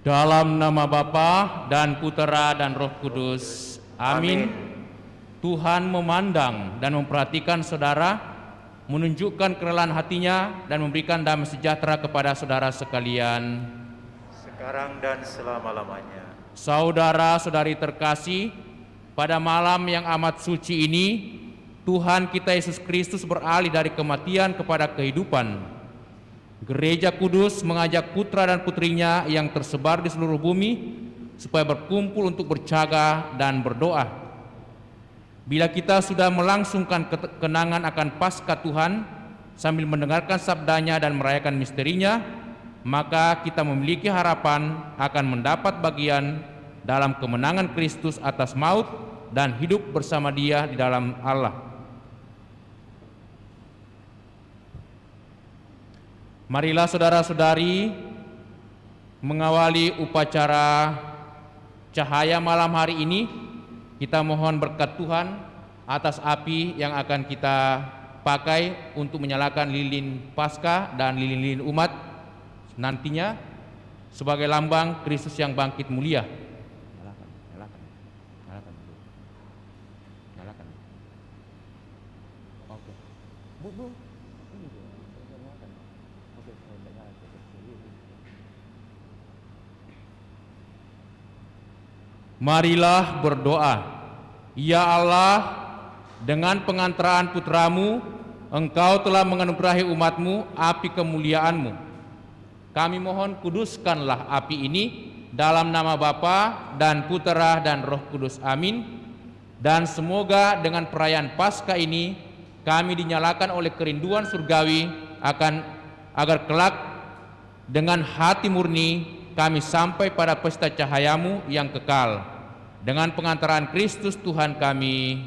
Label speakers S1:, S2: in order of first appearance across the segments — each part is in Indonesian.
S1: Dalam nama Bapa dan Putera dan Roh Kudus. Amin. Tuhan memandang dan memperhatikan saudara, menunjukkan kerelaan hatinya dan memberikan damai sejahtera kepada saudara sekalian.
S2: Sekarang dan selama-lamanya.
S1: Saudara-saudari terkasih, pada malam yang amat suci ini, Tuhan kita Yesus Kristus beralih dari kematian kepada kehidupan. Gereja Kudus mengajak putra dan putrinya yang tersebar di seluruh bumi supaya berkumpul untuk berjaga dan berdoa. Bila kita sudah melangsungkan kenangan akan Paskah Tuhan sambil mendengarkan sabdanya dan merayakan misterinya, maka kita memiliki harapan akan mendapat bagian dalam kemenangan Kristus atas maut dan hidup bersama Dia di dalam Allah. Marilah saudara-saudari mengawali upacara cahaya malam hari ini. Kita mohon berkat Tuhan atas api yang akan kita pakai untuk menyalakan lilin Paskah dan lilin-lilin umat nantinya sebagai lambang Kristus yang bangkit mulia. Nyalakan. Oke. Bu. Marilah berdoa. Ya Allah, dengan pengantaraan putramu, Engkau telah menganugerahi umatmu api kemuliaanmu. Kami mohon kuduskanlah api ini dalam nama Bapa dan Putera dan Roh Kudus. Amin. Dan semoga dengan perayaan Paskah ini kami dinyalakan oleh kerinduan surgawi agar kelak dengan hati murni kami sampai pada pesta cahayamu yang kekal. Dengan pengantaran Kristus Tuhan kami.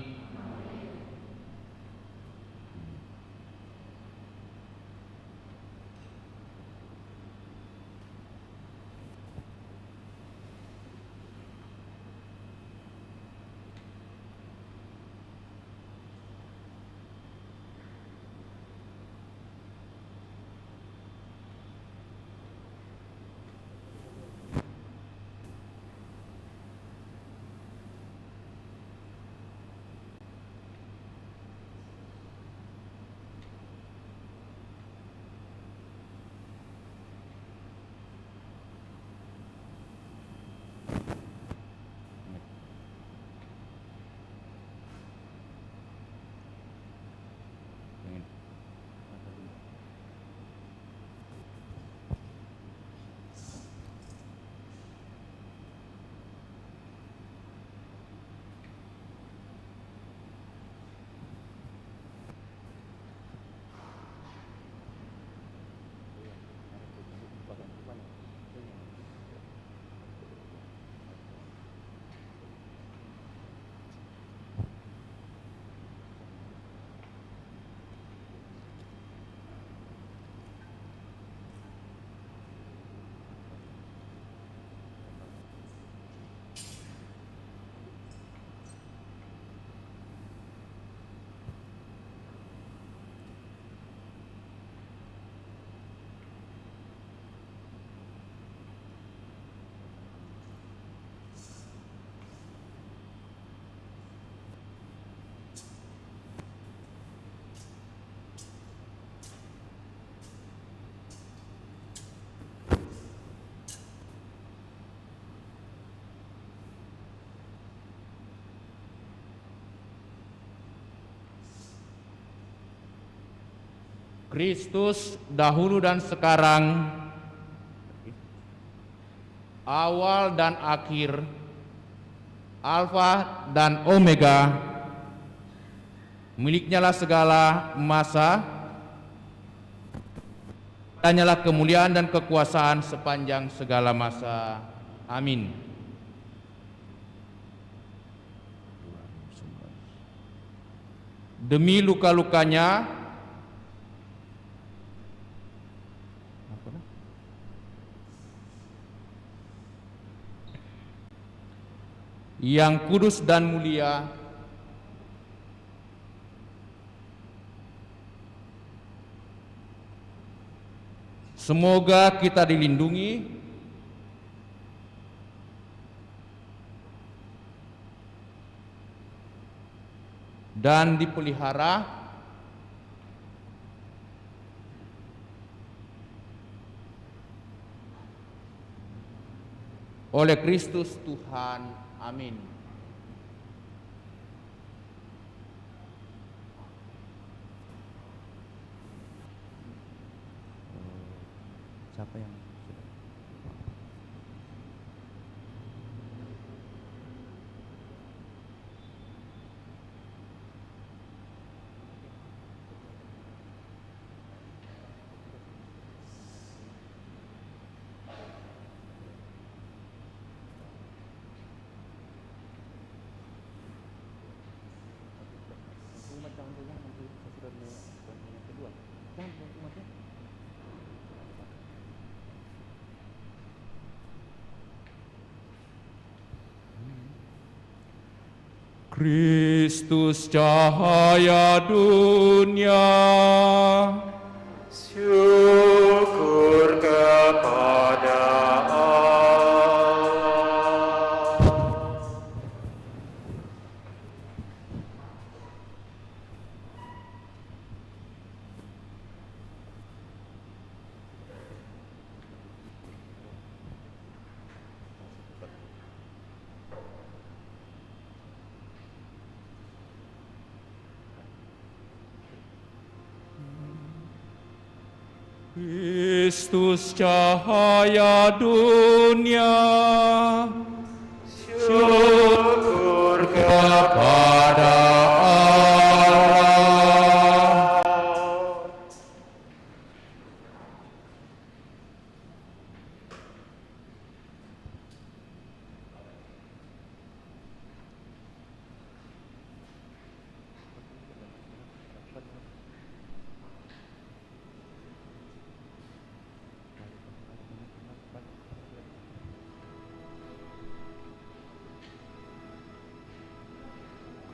S1: Kristus dahulu dan sekarang, awal dan akhir, Alfa dan Omega, miliknyalah segala masa, danyalah kemuliaan dan kekuasaan sepanjang segala masa. Amin. Demi luka-lukanya yang kudus dan mulia, semoga kita dilindungi dan dipelihara oleh Kristus Tuhan. Amin. Siapa yang Kristus cahaya dunia,
S2: syukur kepada Allah.
S1: Kristus cahaya dunia,
S2: Syukur
S1: kepada Allah.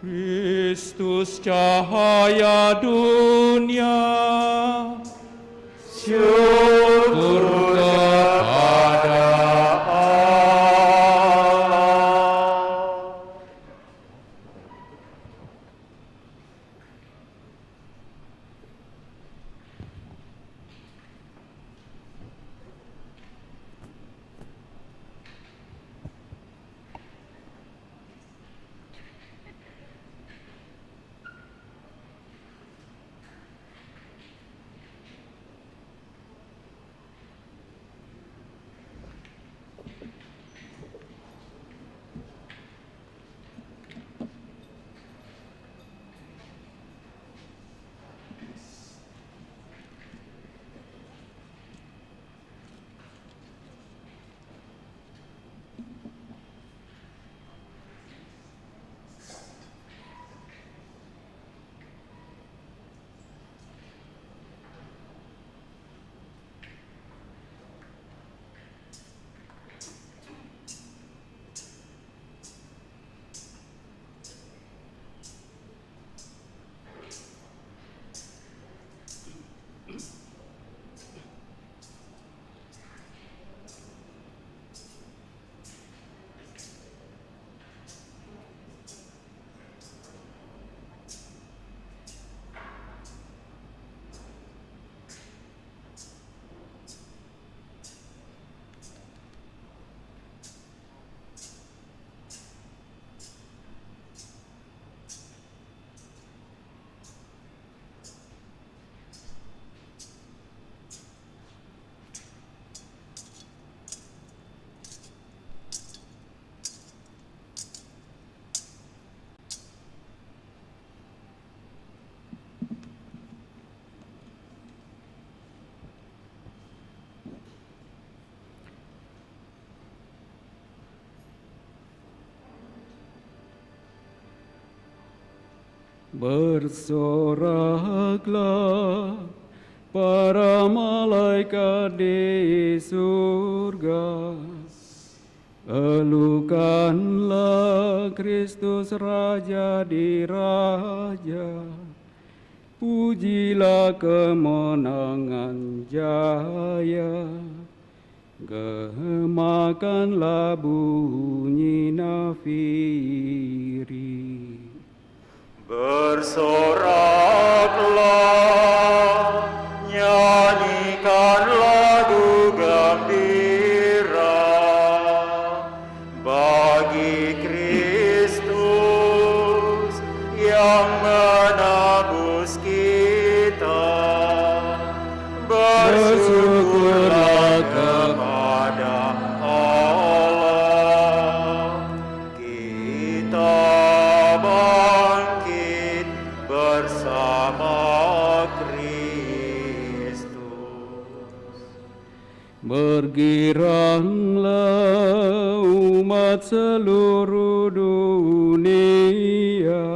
S1: Kristus cahaya dunia, syukur kepada
S2: Allah.
S3: Bersoraklah para malaikat di surga, elukanlah Kristus Raja di raja, pujilah kemenangan jaya, gemakanlah bunyi nafiri.
S2: Bersoraklah, nyanyikan lagu gembira bagi Kristus yang menebus kita. Bersyukurlah kepada Allah, kita bangkit bersama Kristus.
S3: Bergiranglah umat seluruh dunia,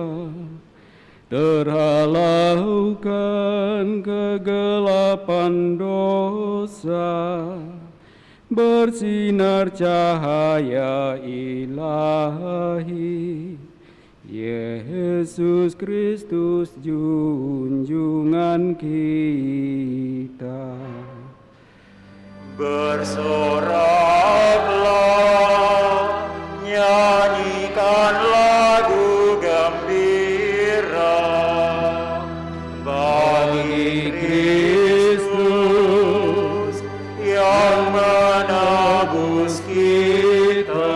S3: terhalaukan kegelapan dosa, bersinar cahaya ilahi, Yesus Kristus junjungan kita.
S2: Bersoraklah, nyanyikan lagu gembira bagi Kristus yang menebus kita.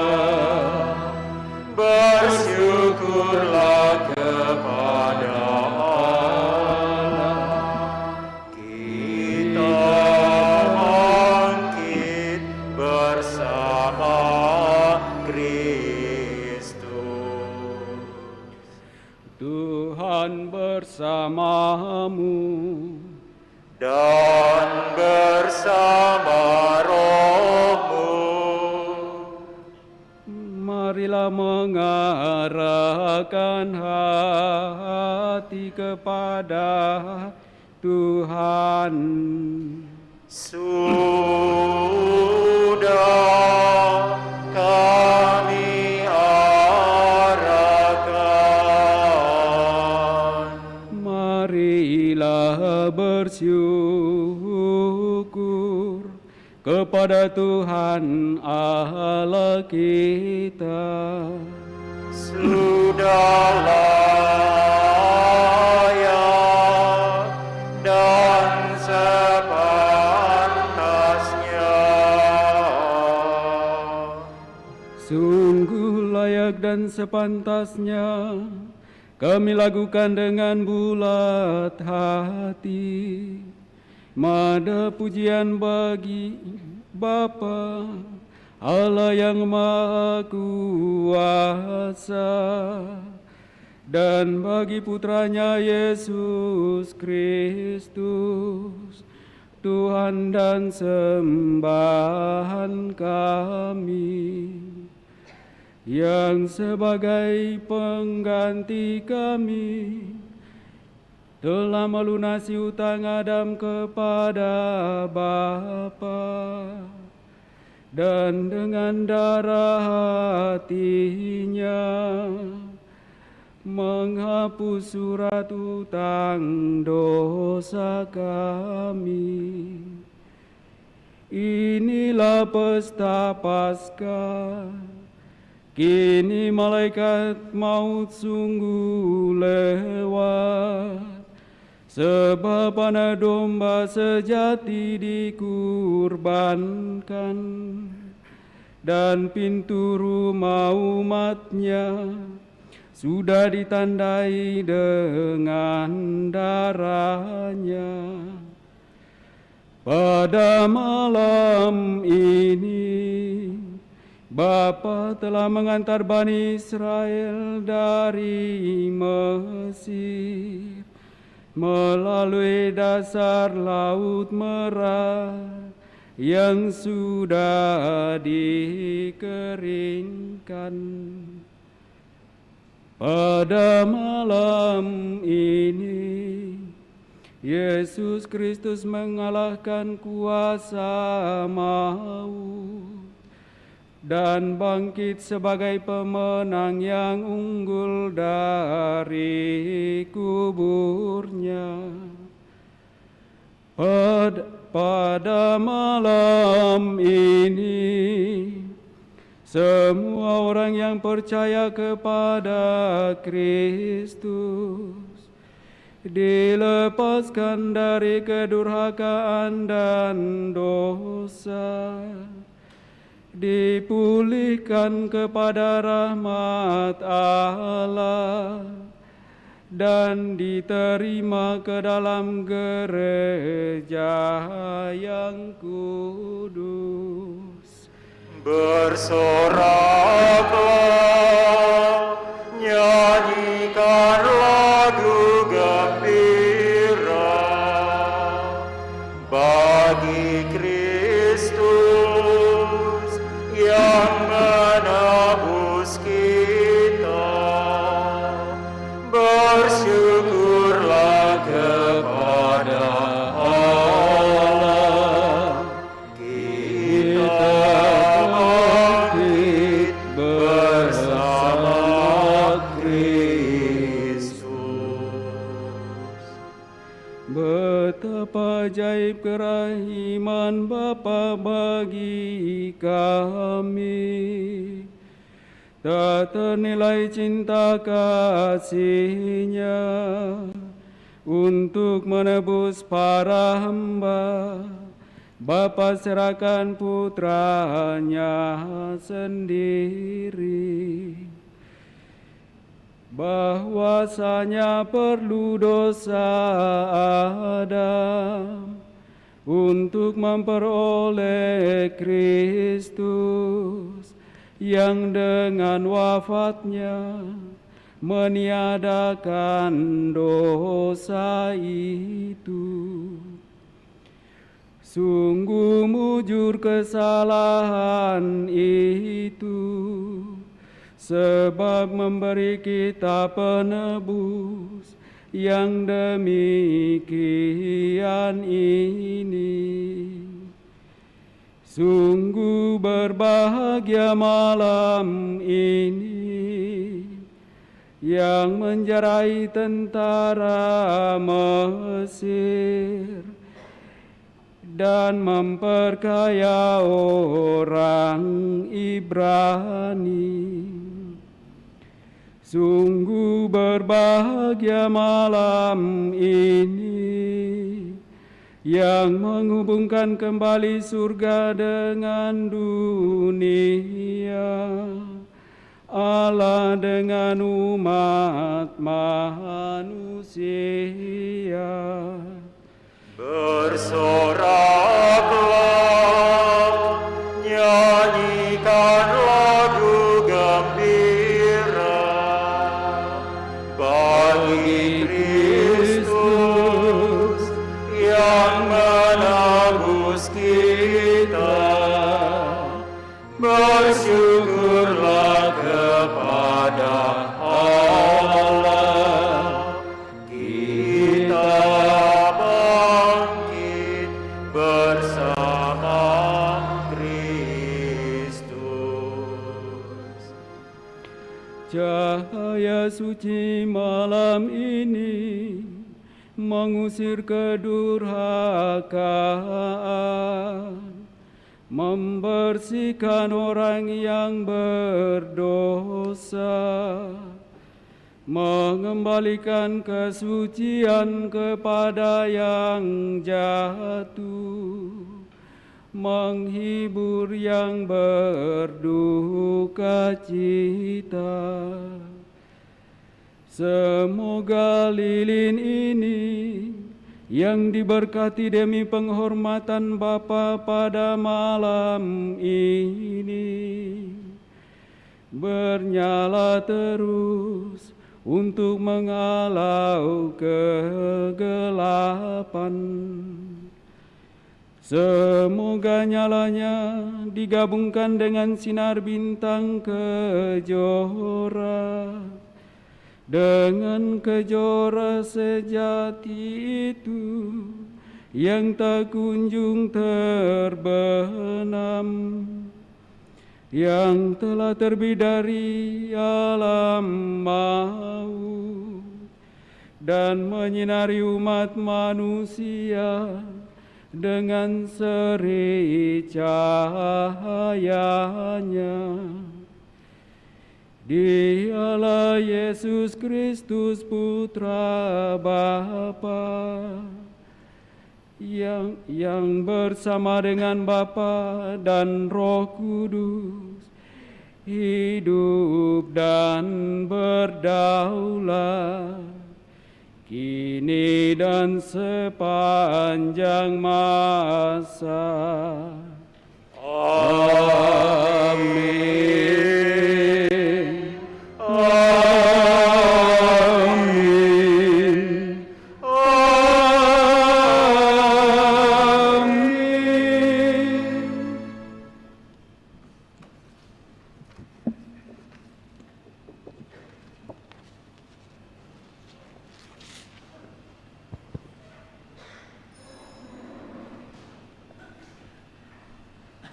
S2: Bersyukurlah kepada Allah, kita bangkit bersama Kristus.
S3: Tuhan bersamamu
S2: Dan bersama rohmu,
S3: marilah mengarahkan hati kepada Tuhan.
S2: sudah kami arahkan.
S3: Marilah bersyukur kepada Tuhan Allah kita.
S2: Sudah layak dan sepantasnya.
S3: Sungguh layak dan sepantasnya kami lakukan dengan bulat hati. Mada pujian bagi Bapa Allah yang Maha Kuasa, dan bagi Putranya Yesus Kristus, Tuhan dan sembahan kami, yang sebagai pengganti kami telah melunasi utang Adam kepada Bapa, dan dengan darah hatinya menghapus surat utang dosa kami. Inilah pesta Paskah, kini malaikat maut sungguh lewat, sebab anak domba sejati dikurbankan, dan pintu rumah umatnya sudah ditandai dengan darahnya. Pada malam ini Bapa telah mengantar Bani Israel dari Mesir melalui dasar Laut Merah yang sudah dikeringkan. Pada malam ini Yesus Kristus mengalahkan kuasa maut dan bangkit sebagai pemenang yang unggul dari kuburnya. Pada malam ini Semua orang yang percaya kepada Kristus dilepaskan dari kedurhakaan dan dosa, dipulihkan kepada rahmat Allah, dan diterima ke dalam gereja yang kudus.
S2: Bersoraklah, nyanyikan lagu gembira bagi Kristus yang menebus kita. Bersyukurlah kepada Allah, kita bangkit bersama Kristus.
S3: Betapa ajaib kerahiman Bapa bagi kami, tak ternilai cinta kasih-Nya untuk menebus para hamba. Bapa serahkan putranya sendiri, bahwasanya perlu dosa Adam untuk memperoleh Kristus yang dengan wafatnya meniadakan dosa itu. Sungguh mujur kesalahan itu, sebab memberi kita penebus yang demikian ini. Sungguh berbahagia malam ini yang menjerai tentara Mesir dan memperkaya orang Ibrani. Sungguh berbahagia malam ini yang menghubungkan kembali surga dengan dunia, Allah dengan umat manusia.
S2: Bersoraklah, nyanyikan lagu gembira bagi Kristus yang menebus kita. Bersyukurlah kepada Allah, kita bangkit bersama Kristus.
S3: Cahaya suci malam ini mengusir kedurhakaan, membersihkan orang yang berdosa, mengembalikan kesucian kepada yang jatuh, menghibur yang berduka cita. Semoga lilin ini yang diberkati demi penghormatan Bapa pada malam ini bernyala terus untuk menghalau kegelapan. Semoga nyalanya digabungkan dengan sinar bintang kejora, dengan kejora sejati itu yang tak kunjung terbenam, yang telah terbidari alam maut dan menyinari umat manusia dengan seri cahayanya. Dialah Yesus Kristus Putra Bapa yang bersama dengan Bapa dan Roh Kudus hidup dan berdaulat kini dan sepanjang masa. Amin. Amin. Amin.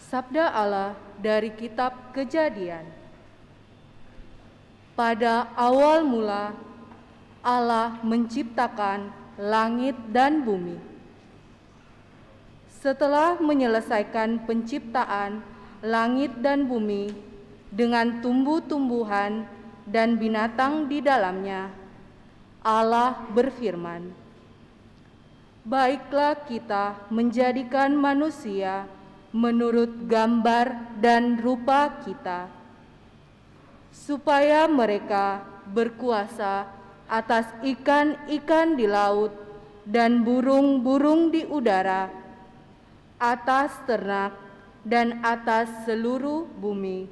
S4: Sabda Allah dari Kitab Kejadian. Pada awal mula, Allah menciptakan langit dan bumi. Setelah menyelesaikan penciptaan langit dan bumi dengan tumbuh-tumbuhan dan binatang di dalamnya, Allah berfirman, "Baiklah kita menjadikan manusia menurut gambar dan rupa kita, supaya mereka berkuasa atas ikan-ikan di laut dan burung-burung di udara, atas ternak dan atas seluruh bumi,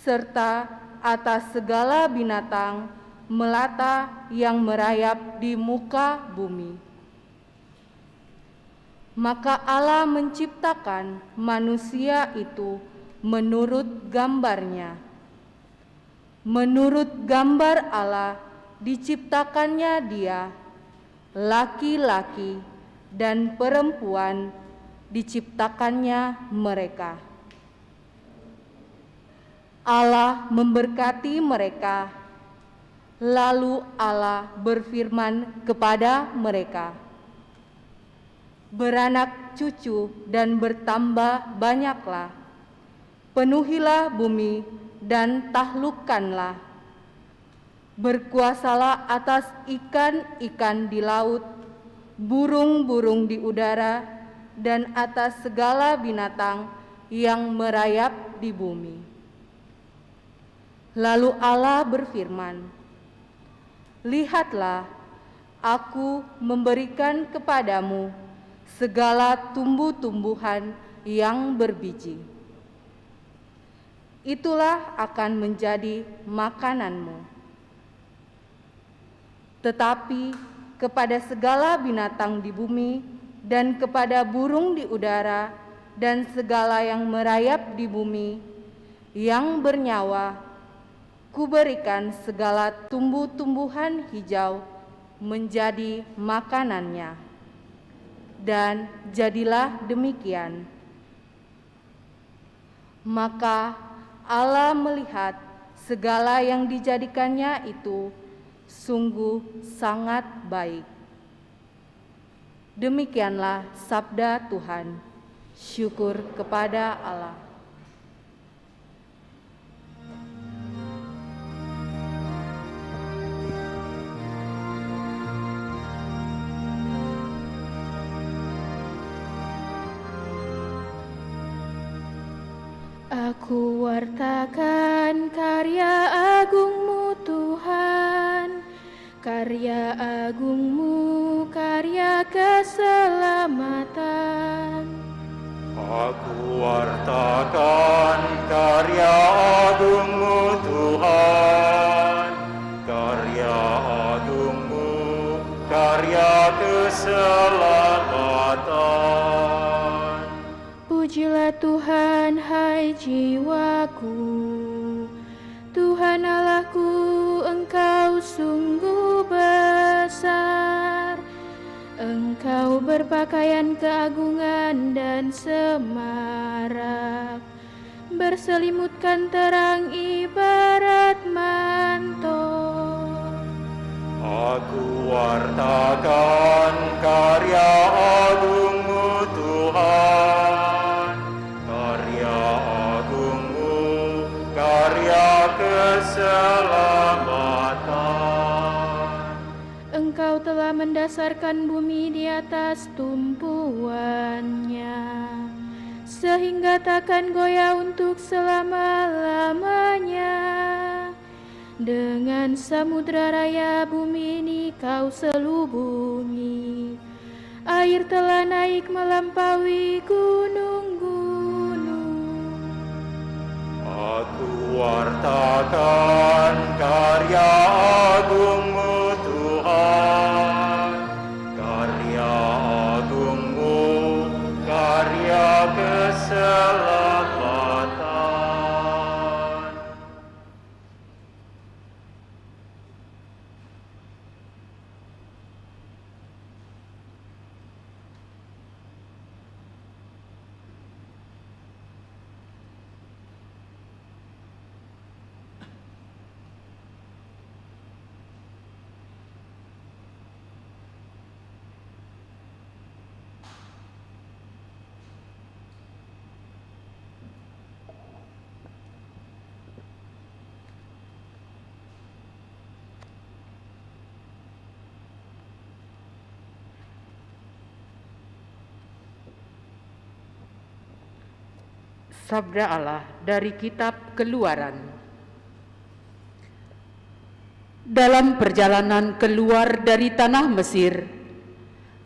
S4: serta atas segala binatang melata yang merayap di muka bumi." Maka Allah menciptakan manusia itu menurut gambarnya. Menurut gambar Allah diciptakannya dia, laki-laki dan perempuan diciptakannya mereka. Allah memberkati mereka, lalu Allah berfirman kepada mereka, "Beranak cucu dan bertambah banyaklah, penuhilah bumi dan taklukkanlah. Berkuasalah atas ikan-ikan di laut, burung-burung di udara, dan atas segala binatang yang merayap di bumi." Lalu Allah berfirman, "Lihatlah, Aku memberikan kepadamu segala tumbuh-tumbuhan yang berbiji. Itulah akan menjadi makananmu. Tetapi kepada segala binatang di bumi dan kepada burung di udara dan segala yang merayap di bumi yang bernyawa, Kuberikan segala tumbuh-tumbuhan hijau menjadi makanannya." Dan jadilah demikian. Maka Allah melihat segala yang dijadikannya itu sungguh sangat baik. Demikianlah sabda Tuhan. Syukur kepada Allah.
S5: Aku wartakan karya agungmu Tuhan, karya agungmu, karya keselamatan.
S2: Aku wartakan karya agungmu Tuhan, karya agungmu, karya keselamatan.
S5: Pujilah Tuhan, hai jiwaku, Tuhan Allahku, Engkau sungguh besar. Engkau berpakaian keagungan dan semarak, berselimutkan terang ibarat manto.
S2: Aku wartakan karya agungmu keselamatan.
S5: Engkau telah mendasarkan bumi di atas tumpuannya, sehingga takkan goyah untuk selama-lamanya. Dengan samudra raya bumi ini kau selubungi, air telah naik melampaui gunung-gunung.
S2: Aku wartakan karya agungmu Tuhan, karya agungmu, karya keselamatan.
S6: Sabda Allah dari kitab Keluaran. Dalam perjalanan keluar dari tanah Mesir,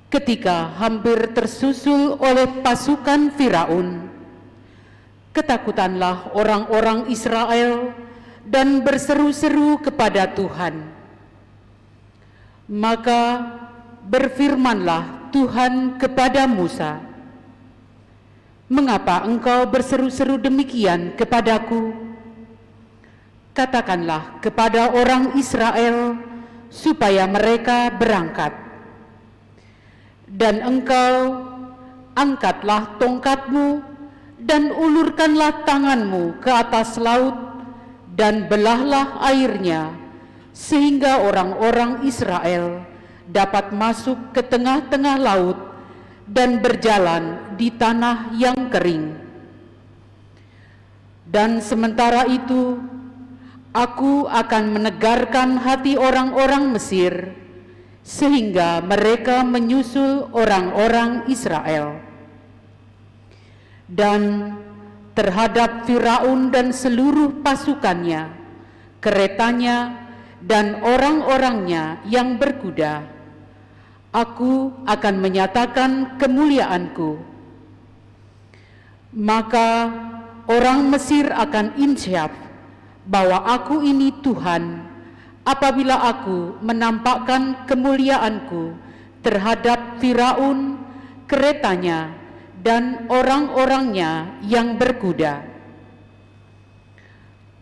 S6: ketika hampir tersusul oleh pasukan Firaun, ketakutanlah orang-orang Israel dan berseru-seru kepada Tuhan. Maka berfirmanlah Tuhan kepada Musa, "Mengapa engkau berseru-seru demikian kepadaku? Katakanlah kepada orang Israel supaya mereka berangkat. Dan engkau angkatlah tongkatmu dan ulurkanlah tanganmu ke atas laut dan belahlah airnya, sehingga orang-orang Israel dapat masuk ke tengah-tengah laut dan berjalan di tanah yang kering. Dan sementara itu, aku akan menegarkan hati orang-orang Mesir, sehingga mereka menyusul orang-orang Israel. Dan terhadap Firaun dan seluruh pasukannya, keretanya, dan orang-orangnya yang berkuda, aku akan menyatakan kemuliaanku. Maka orang Mesir akan insyaf bahwa aku ini Tuhan apabila aku menampakkan kemuliaanku terhadap Firaun, keretanya, dan orang-orangnya yang berkuda.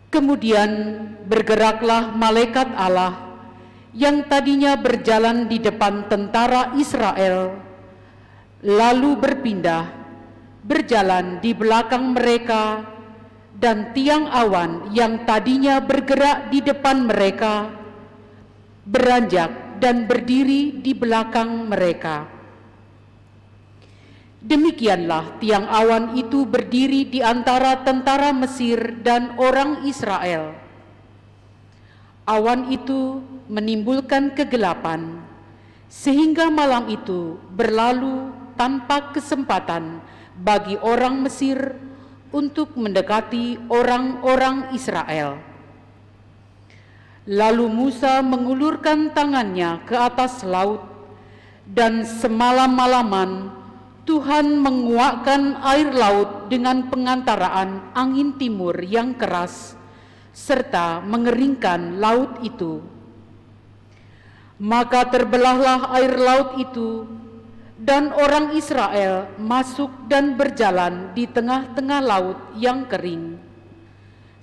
S6: Kemudian bergeraklah malaikat Allah yang tadinya berjalan di depan tentara Israel, lalu berpindah, berjalan di belakang mereka, dan tiang awan yang tadinya bergerak di depan mereka, beranjak dan berdiri di belakang mereka. Demikianlah tiang awan itu berdiri di antara tentara Mesir dan orang Israel. Awan itu menimbulkan kegelapan, sehingga malam itu berlalu tanpa kesempatan bagi orang Mesir untuk mendekati orang-orang Israel. Lalu Musa mengulurkan tangannya ke atas laut, dan semalam-malaman Tuhan menguakkan air laut dengan pengantaraan angin timur yang keras, serta mengeringkan laut itu. Maka terbelahlah air laut itu, dan orang Israel masuk dan berjalan di tengah-tengah laut yang kering.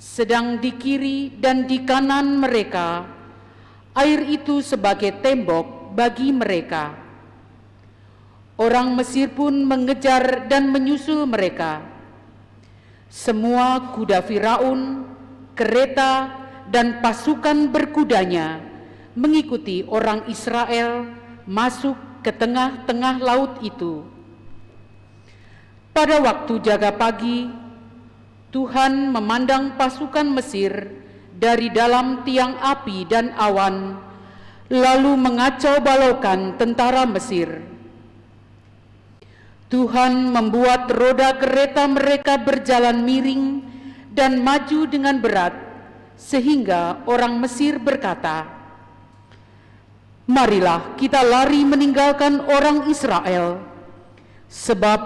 S6: Sedang di kiri dan di kanan mereka, air itu sebagai tembok bagi mereka. Orang Mesir pun mengejar dan menyusul mereka. Semua kuda Firaun, kereta, dan pasukan berkudanya mengikuti orang Israel masuk ke tengah-tengah laut itu. Pada waktu jaga pagi, Tuhan memandang pasukan Mesir dari dalam tiang api dan awan, lalu mengacau balaukan tentara Mesir. Tuhan membuat roda kereta mereka berjalan miring dan maju dengan berat, sehingga orang Mesir berkata, "Marilah kita lari meninggalkan orang Israel, sebab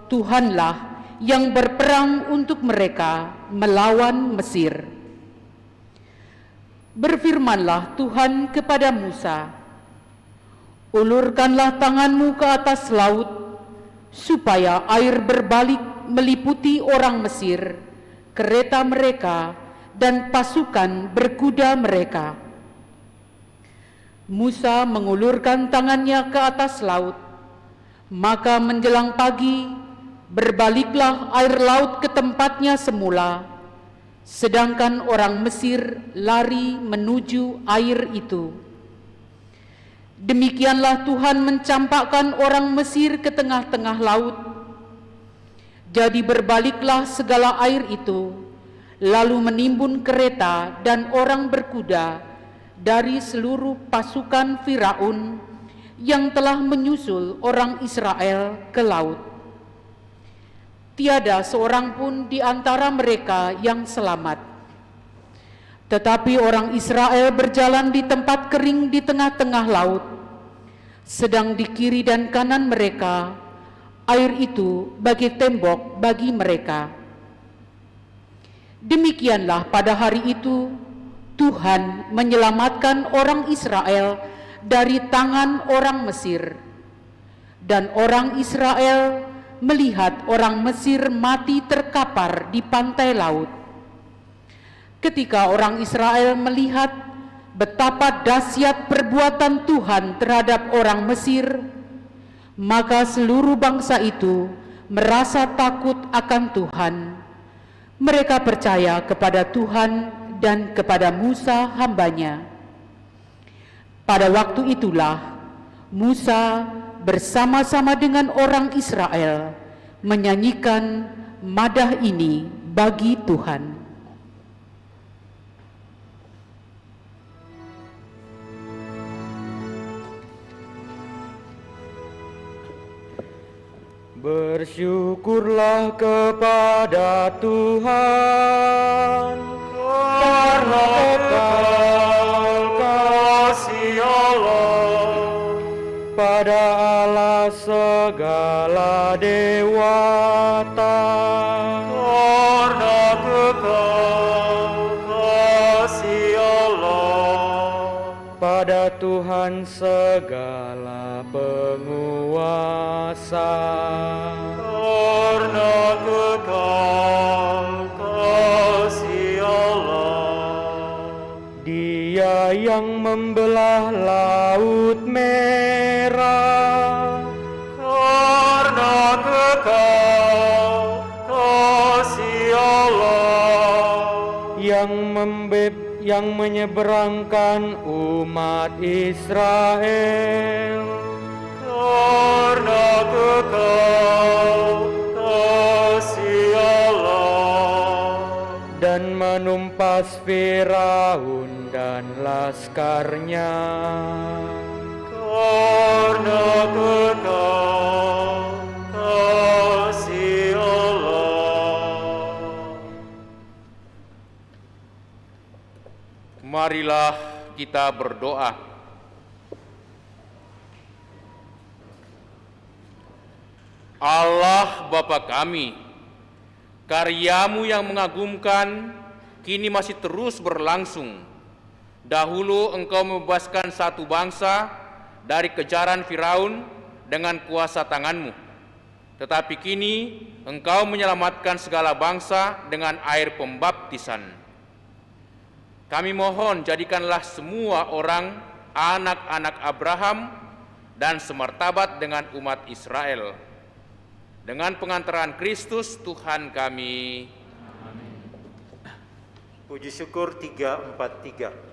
S6: Tuhanlah yang berperang untuk mereka melawan Mesir." Berfirmanlah Tuhan kepada Musa, "Ulurkanlah tanganmu ke atas laut, supaya air berbalik meliputi orang Mesir, kereta mereka, dan pasukan berkuda mereka." Musa mengulurkan tangannya ke atas laut, maka menjelang pagi berbaliklah air laut ke tempatnya semula, sedangkan orang Mesir lari menuju air itu. Demikianlah Tuhan mencampakkan orang Mesir ke tengah-tengah laut. Jadi berbaliklah segala air itu, lalu menimbun kereta dan orang berkuda dari seluruh pasukan Firaun yang telah menyusul orang Israel ke laut. Tiada seorang pun di antara mereka yang selamat. Tetapi orang Israel berjalan di tempat kering di tengah-tengah laut, sedang di kiri dan kanan mereka air itu bagi tembok bagi mereka. Demikianlah pada hari itu Tuhan menyelamatkan orang Israel dari tangan orang Mesir, dan orang Israel melihat orang Mesir mati terkapar di pantai laut. Ketika orang Israel melihat betapa dahsyat perbuatan Tuhan terhadap orang Mesir, maka seluruh bangsa itu merasa takut akan Tuhan. Mereka percaya kepada Tuhan dan kepada Musa hambanya. Pada waktu itulah Musa bersama-sama dengan orang Israel menyanyikan madah ini bagi Tuhan.
S3: Bersyukurlah kepada Tuhan,
S2: Karena kekal kasih Allah,
S3: pada Allah segala dewata.
S2: karena kekal kasih Allah,
S3: Pada Tuhan segala penguasa.
S2: karena kekal kasih Allah.
S3: Dia yang membelah laut merah,
S2: Karena kekal kasih Allah,
S3: yang menyeberangkan umat Israel.
S2: karena kekal kasih Allah,
S3: Dan menumpas Firaun dan laskarnya.
S2: karena kekal kasih Allah.
S1: Marilah kita berdoa. Allah Bapa kami, karya-Mu yang mengagumkan kini masih terus berlangsung. Dahulu Engkau membebaskan satu bangsa dari kejaran Firaun dengan kuasa tangan-Mu. Tetapi kini Engkau menyelamatkan segala bangsa dengan air pembaptisan. Kami mohon jadikanlah semua orang anak-anak Abraham dan semartabat dengan umat Israel. Dengan pengantaran Kristus Tuhan kami.
S2: Puji syukur 343.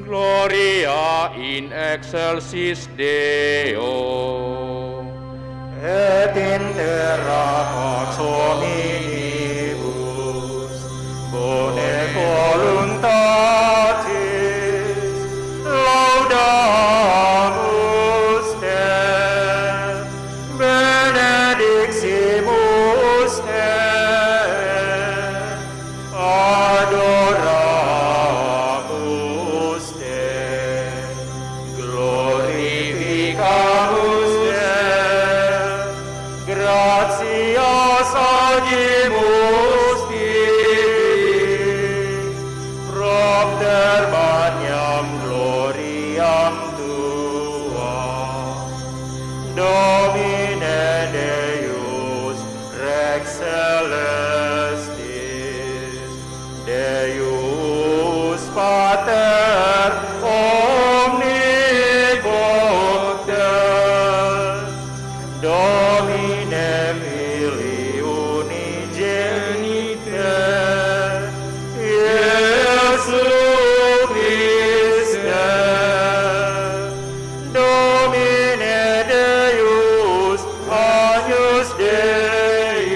S1: Gloria in excelsis Deo.
S2: Et in terra pax hominibus, bone voluntatis, laudamus te, benediximus te, adoramus te, glorificamus te, gratias agimus tibi, propter magnam gloriam tuam, Domine Deus Rex Celestis, Deus Pater omnipotens, Domine Filii unigenite, Iesu Christe, Domine Deus Agnus Dei,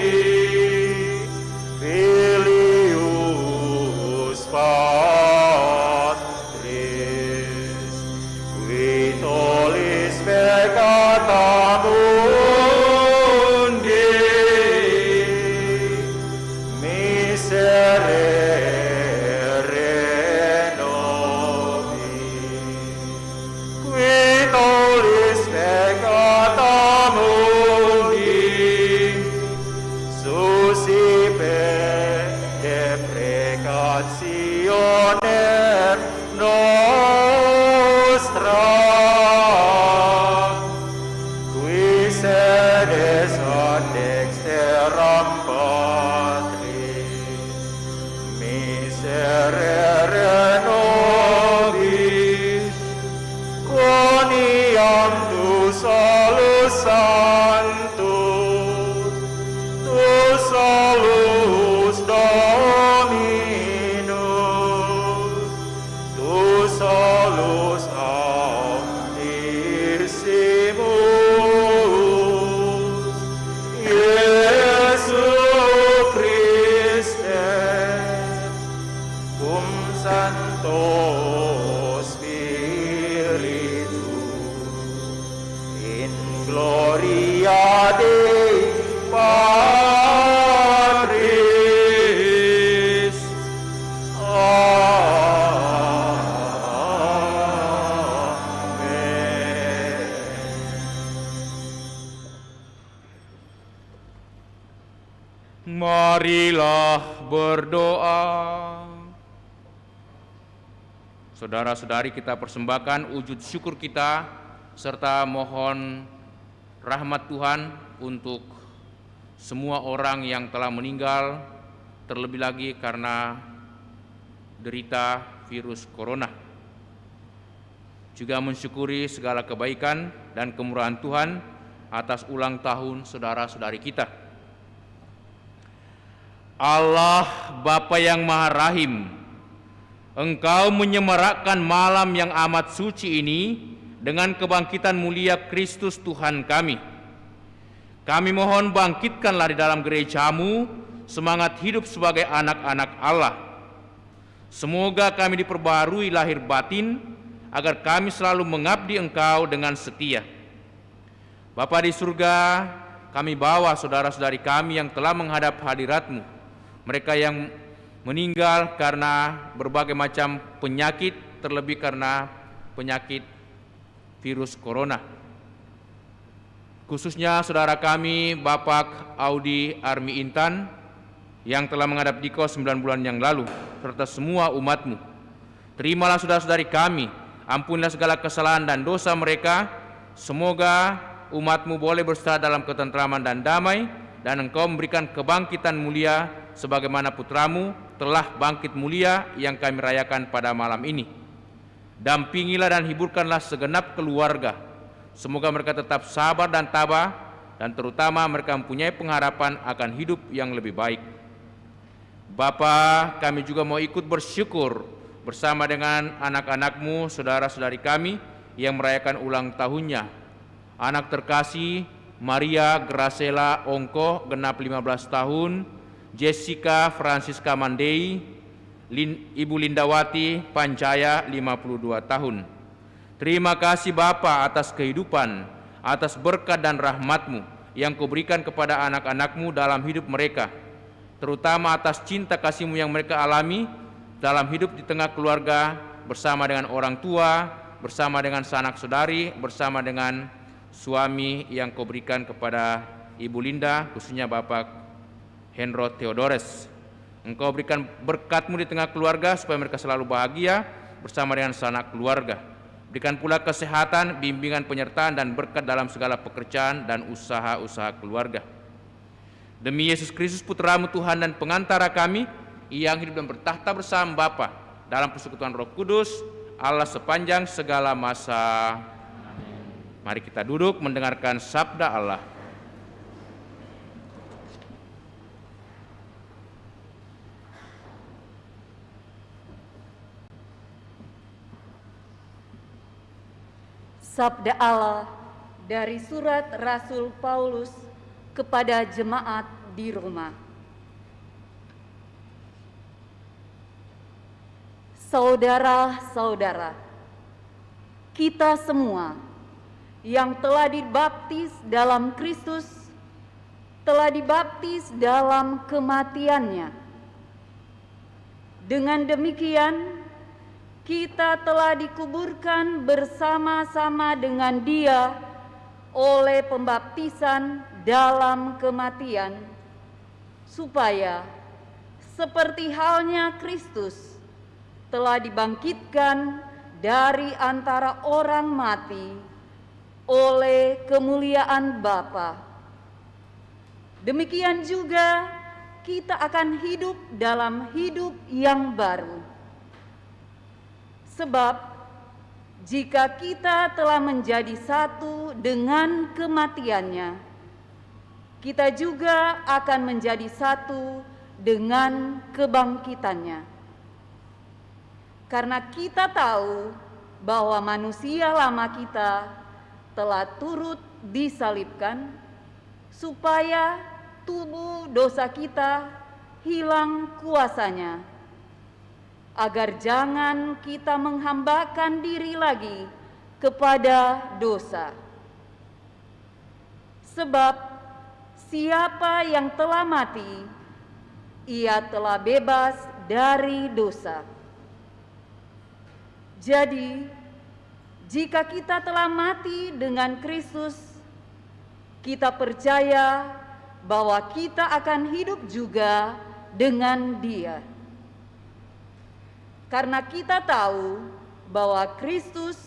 S2: Filius Patris, qui tollis peccata mundi, miserere nobis, qui tollis peccata mundi, suscipe deprecationem nostra, qui sedes ad dexteram Patris, miserere nobis, quoniam tu salus sanctus, tu salus Dominus, tu salus Altissimus, Iesu Christe, cum Sancto Spiritu, in gloria Dei Patris. Amen.
S1: Marilah berdoa. Saudara-saudari, kita persembahkan wujud syukur kita serta mohon rahmat Tuhan untuk semua orang yang telah meninggal, terlebih lagi karena derita virus corona. Juga mensyukuri segala kebaikan dan kemurahan Tuhan atas ulang tahun saudara-saudari kita. Allah Bapa yang Maha Rahim, Engkau menyemarakkan malam yang amat suci ini dengan kebangkitan mulia Kristus Tuhan kami. Kami mohon bangkitkanlah di dalam gereja-Mu semangat hidup sebagai anak-anak Allah. Semoga kami diperbarui lahir batin agar kami selalu mengabdi Engkau dengan setia. Bapa di surga, kami bawa saudara-saudari kami yang telah menghadap hadirat-Mu, mereka yang meninggal karena berbagai macam penyakit, terlebih karena penyakit virus corona. Khususnya saudara kami Bapak Audi Armi Intan yang telah menghadap Dikos 9 bulan yang lalu, serta semua umat-Mu. Terimalah saudara-saudari kami, ampunilah segala kesalahan dan dosa mereka. Semoga umat-Mu boleh bersatu dalam ketentraman dan damai, dan Engkau memberikan kebangkitan mulia sebagaimana Putra-Mu telah bangkit mulia yang kami rayakan pada malam ini. Dampingilah dan hiburkanlah segenap keluarga. Semoga mereka tetap sabar dan tabah, dan terutama mereka mempunyai pengharapan akan hidup yang lebih baik. Bapa, kami juga mau ikut bersyukur bersama dengan anak-anakmu, saudara-saudari kami yang merayakan ulang tahunnya. Anak terkasih Maria Gracela Ongko genap 15 tahun, Jessica Francisca Mandei, Ibu Lindawati Pancaya 52 tahun. Terima kasih Bapa atas kehidupan, atas berkat dan rahmat-Mu yang Kau berikan kepada anak-anak-Mu dalam hidup mereka, terutama atas cinta kasih-Mu yang mereka alami dalam hidup di tengah keluarga, bersama dengan orang tua, bersama dengan sanak saudari, bersama dengan suami yang Kau berikan kepada Ibu Linda, khususnya Bapak Henro Theodores. Engkau berikan berkat-Mu di tengah keluarga supaya mereka selalu bahagia bersama dengan sanak keluarga. Berikan pula kesehatan, bimbingan, penyertaan, dan berkat dalam segala pekerjaan dan usaha-usaha keluarga. Demi Yesus Kristus Putra-Mu Tuhan dan pengantara kami, yang hidup dan bertahta bersama Bapa dalam persekutuan Roh Kudus, Allah sepanjang segala masa. Mari kita duduk mendengarkan sabda Allah.
S4: Sabda Allah dari surat Rasul Paulus kepada jemaat di Roma. Saudara-saudara, kita semua yang telah dibaptis dalam Kristus telah dibaptis dalam kematian-Nya. Dengan demikian, kita telah dikuburkan bersama-sama dengan Dia oleh pembaptisan dalam kematian, supaya seperti halnya Kristus telah dibangkitkan dari antara orang mati oleh kemuliaan Bapa, demikian juga kita akan hidup dalam hidup yang baru. Sebab jika kita telah menjadi satu dengan kematian-Nya, kita juga akan menjadi satu dengan kebangkitan-Nya. Karena kita tahu bahwa manusia lama kita telah turut disalibkan, supaya tubuh dosa kita hilang kuasanya, agar jangan kita menghambakan diri lagi kepada dosa. Sebab siapa yang telah mati, ia telah bebas dari dosa. Jadi, jika kita telah mati dengan Kristus, kita percaya bahwa kita akan hidup juga dengan Dia. Karena kita tahu bahwa Kristus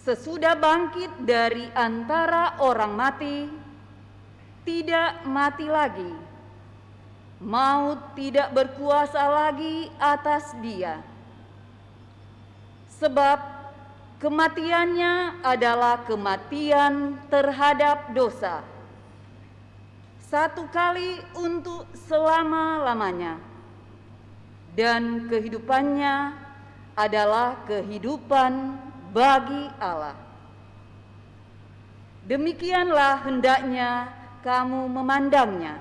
S4: sesudah bangkit dari antara orang mati, tidak mati lagi. Maut tidak berkuasa lagi atas Dia. Sebab kematiannya adalah kematian terhadap dosa, satu kali untuk selama-lamanya. Dan kehidupannya adalah kehidupan bagi Allah. Demikianlah hendaknya kamu memandangnya.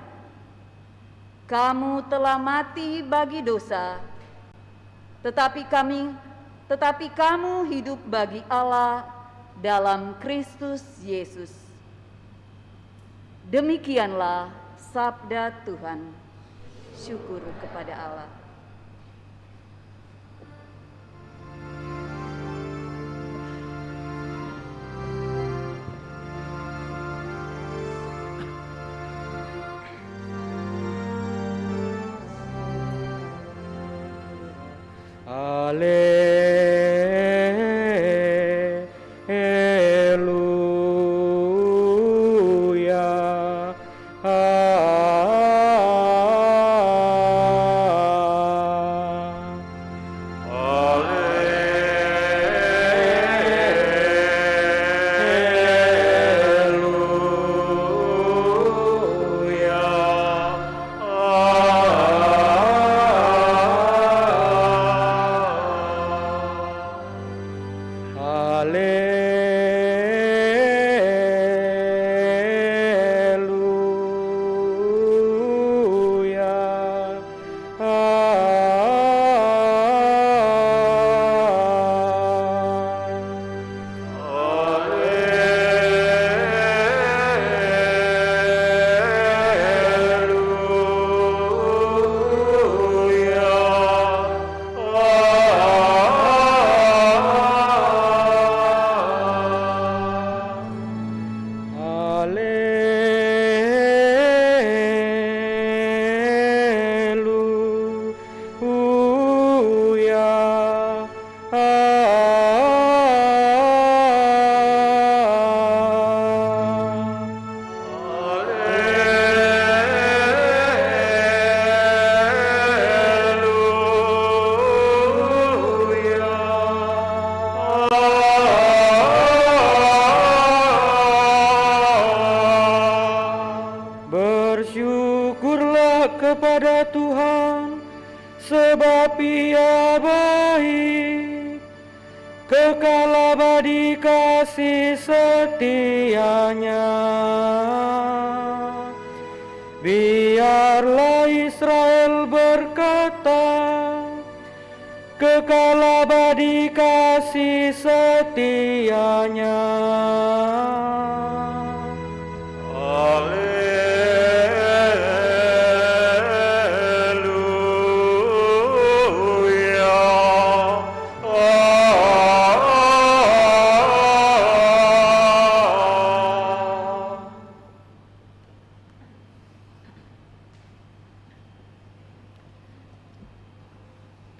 S4: Kamu telah mati bagi dosa, tetapi kamu hidup bagi Allah dalam Kristus Yesus. Demikianlah sabda Tuhan. Syukur kepada Allah.
S3: Haleluya. sebab Ia baik, kekal abadi kasih setianya. Biarlah Israel berkata, kekal abadi kasih setianya.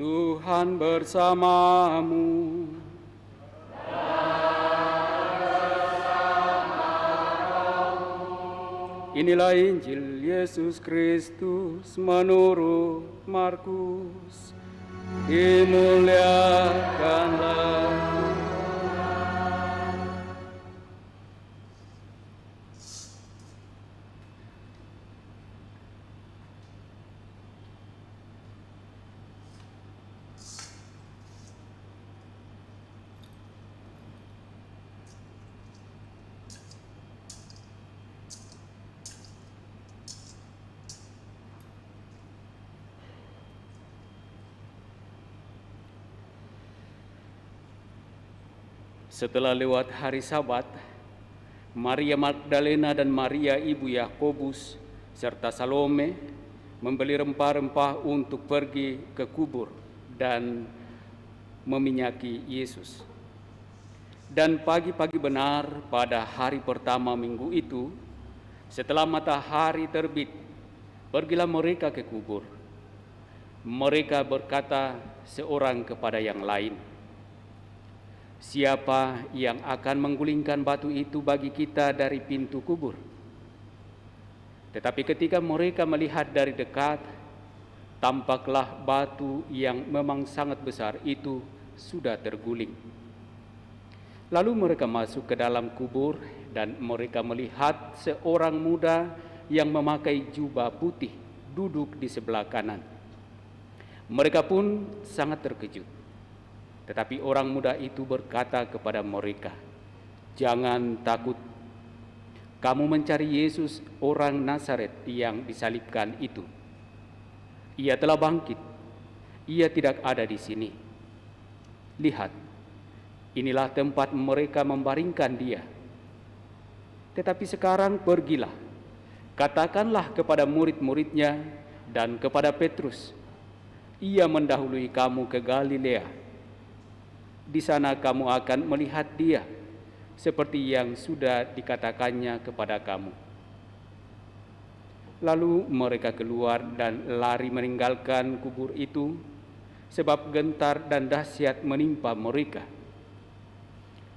S3: Tuhan bersamamu. Inilah Injil Yesus Kristus menurut Markus. Dimuliakanlah. Setelah lewat hari Sabat, Maria Magdalena dan Maria ibu Yakobus serta Salome membeli rempah-rempah untuk pergi ke kubur dan meminyaki Yesus. Dan pagi-pagi benar pada hari pertama minggu itu, setelah matahari terbit, pergilah mereka ke kubur. Mereka berkata seorang kepada yang lain, "Siapa yang akan menggulingkan batu itu bagi kita dari pintu kubur?" Tetapi ketika mereka melihat dari dekat, tampaklah batu yang memang sangat besar itu sudah terguling. Lalu mereka masuk ke dalam kubur dan mereka melihat seorang muda yang memakai jubah putih duduk di sebelah kanan. Mereka pun sangat terkejut. Tetapi orang muda itu berkata kepada mereka, "Jangan takut. Kamu mencari Yesus orang Nazaret yang disalibkan itu. Ia telah bangkit. Ia tidak ada di sini. Lihat, inilah tempat mereka membaringkan dia. Tetapi sekarang pergilah, katakanlah kepada murid-muridnya dan kepada Petrus, ia mendahului kamu ke Galilea. Di sana kamu akan melihat dia, seperti yang sudah dikatakannya kepada kamu." Lalu mereka keluar dan lari meninggalkan kubur itu, sebab gentar dan dahsyat menimpa mereka.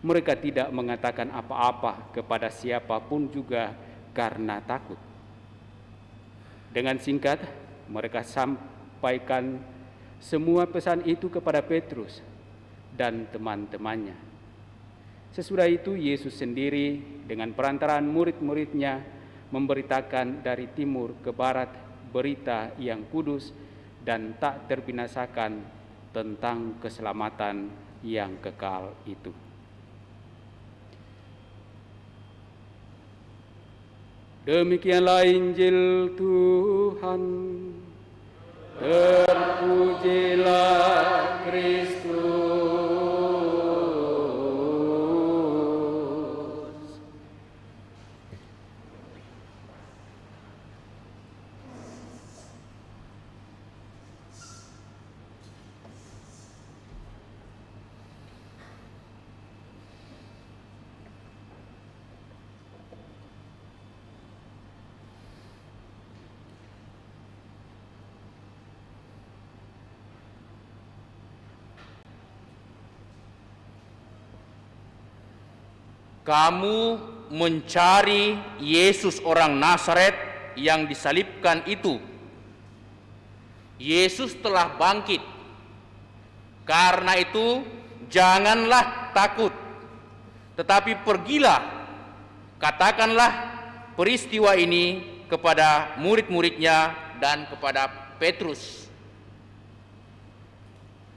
S3: Mereka tidak mengatakan apa-apa kepada siapapun juga karena takut. Dengan singkat, mereka sampaikan semua pesan itu kepada Petrus dan teman-temannya. Sesudah itu Yesus sendiri dengan perantaraan murid-muridnya memberitakan dari timur ke barat berita yang kudus dan tak terbinasakan tentang keselamatan yang kekal itu. Demikianlah Injil Tuhan. Terpujilah Kristus.
S1: Kamu mencari Yesus orang Nazaret yang disalibkan itu. Yesus telah bangkit. Karena itu janganlah takut, tetapi pergilah, katakanlah peristiwa ini kepada murid-muridnya dan kepada Petrus.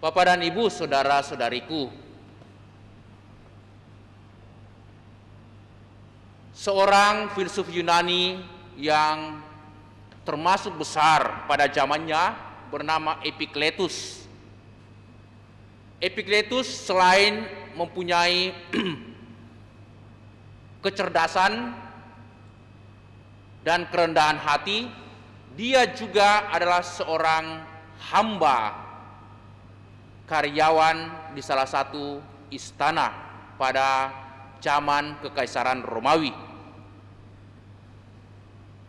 S1: Bapak dan Ibu, saudara-saudariku, seorang filsuf Yunani yang termasuk besar pada zamannya bernama Epicletus. Epicletus selain mempunyai kecerdasan dan kerendahan hati, dia juga adalah seorang hamba, karyawan di salah satu istana pada zaman Kekaisaran Romawi.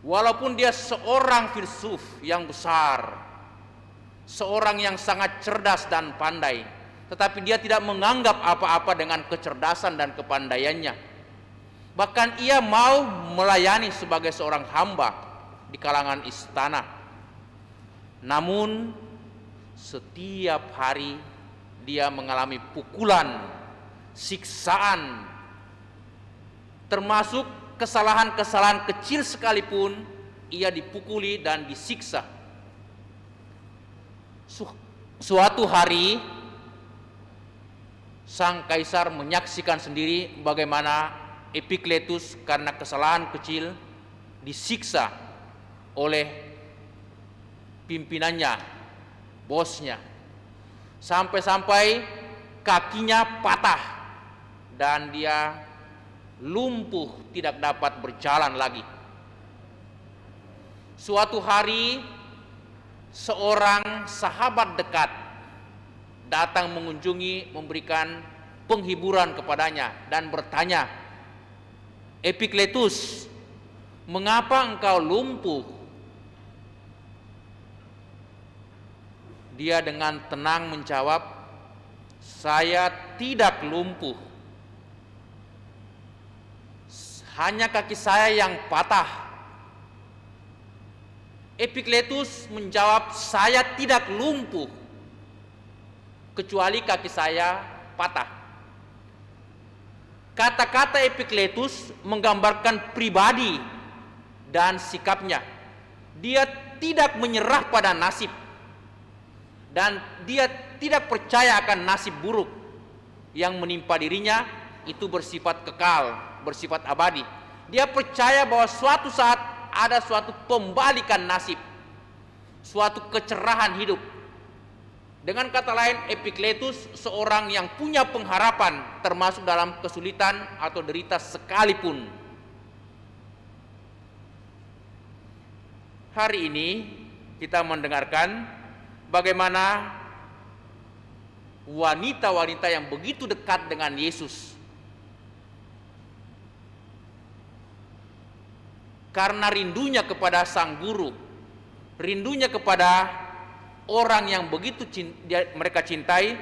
S1: Walaupun dia seorang filsuf yang besar, seorang yang sangat cerdas dan pandai, tetapi dia tidak menganggap apa-apa dengan kecerdasan dan kepandaiannya. Bahkan ia mau melayani sebagai seorang hamba di kalangan istana. Namun setiap hari dia mengalami pukulan, siksaan, termasuk kesalahan-kesalahan kecil sekalipun ia dipukuli dan disiksa. Suatu hari sang kaisar menyaksikan sendiri bagaimana Epicletus karena kesalahan kecil disiksa oleh pimpinannya, bosnya, sampai-sampai kakinya patah dan dia lumpuh, tidak dapat berjalan lagi. Suatu hari seorang sahabat dekat datang mengunjungi, memberikan penghiburan kepadanya dan bertanya, "Epicletus, mengapa engkau lumpuh?" Dia dengan tenang menjawab, "Saya tidak lumpuh. Hanya kaki saya yang patah." Epicletus menjawab, "Saya tidak lumpuh, kecuali kaki saya patah." Kata-kata Epicletus menggambarkan pribadi dan sikapnya. Dia tidak menyerah pada nasib dan dia tidak percaya akan nasib buruk yang menimpa dirinya itu bersifat kekal, bersifat abadi. Dia percaya bahwa suatu saat ada suatu pembalikan nasib, suatu kecerahan hidup. Dengan kata lain, Epicletus seorang yang punya pengharapan termasuk dalam kesulitan atau derita sekalipun. Hari ini kita mendengarkan bagaimana wanita-wanita yang begitu dekat dengan Yesus, karena rindunya kepada Sang Guru, rindunya kepada orang yang begitu mereka cintai,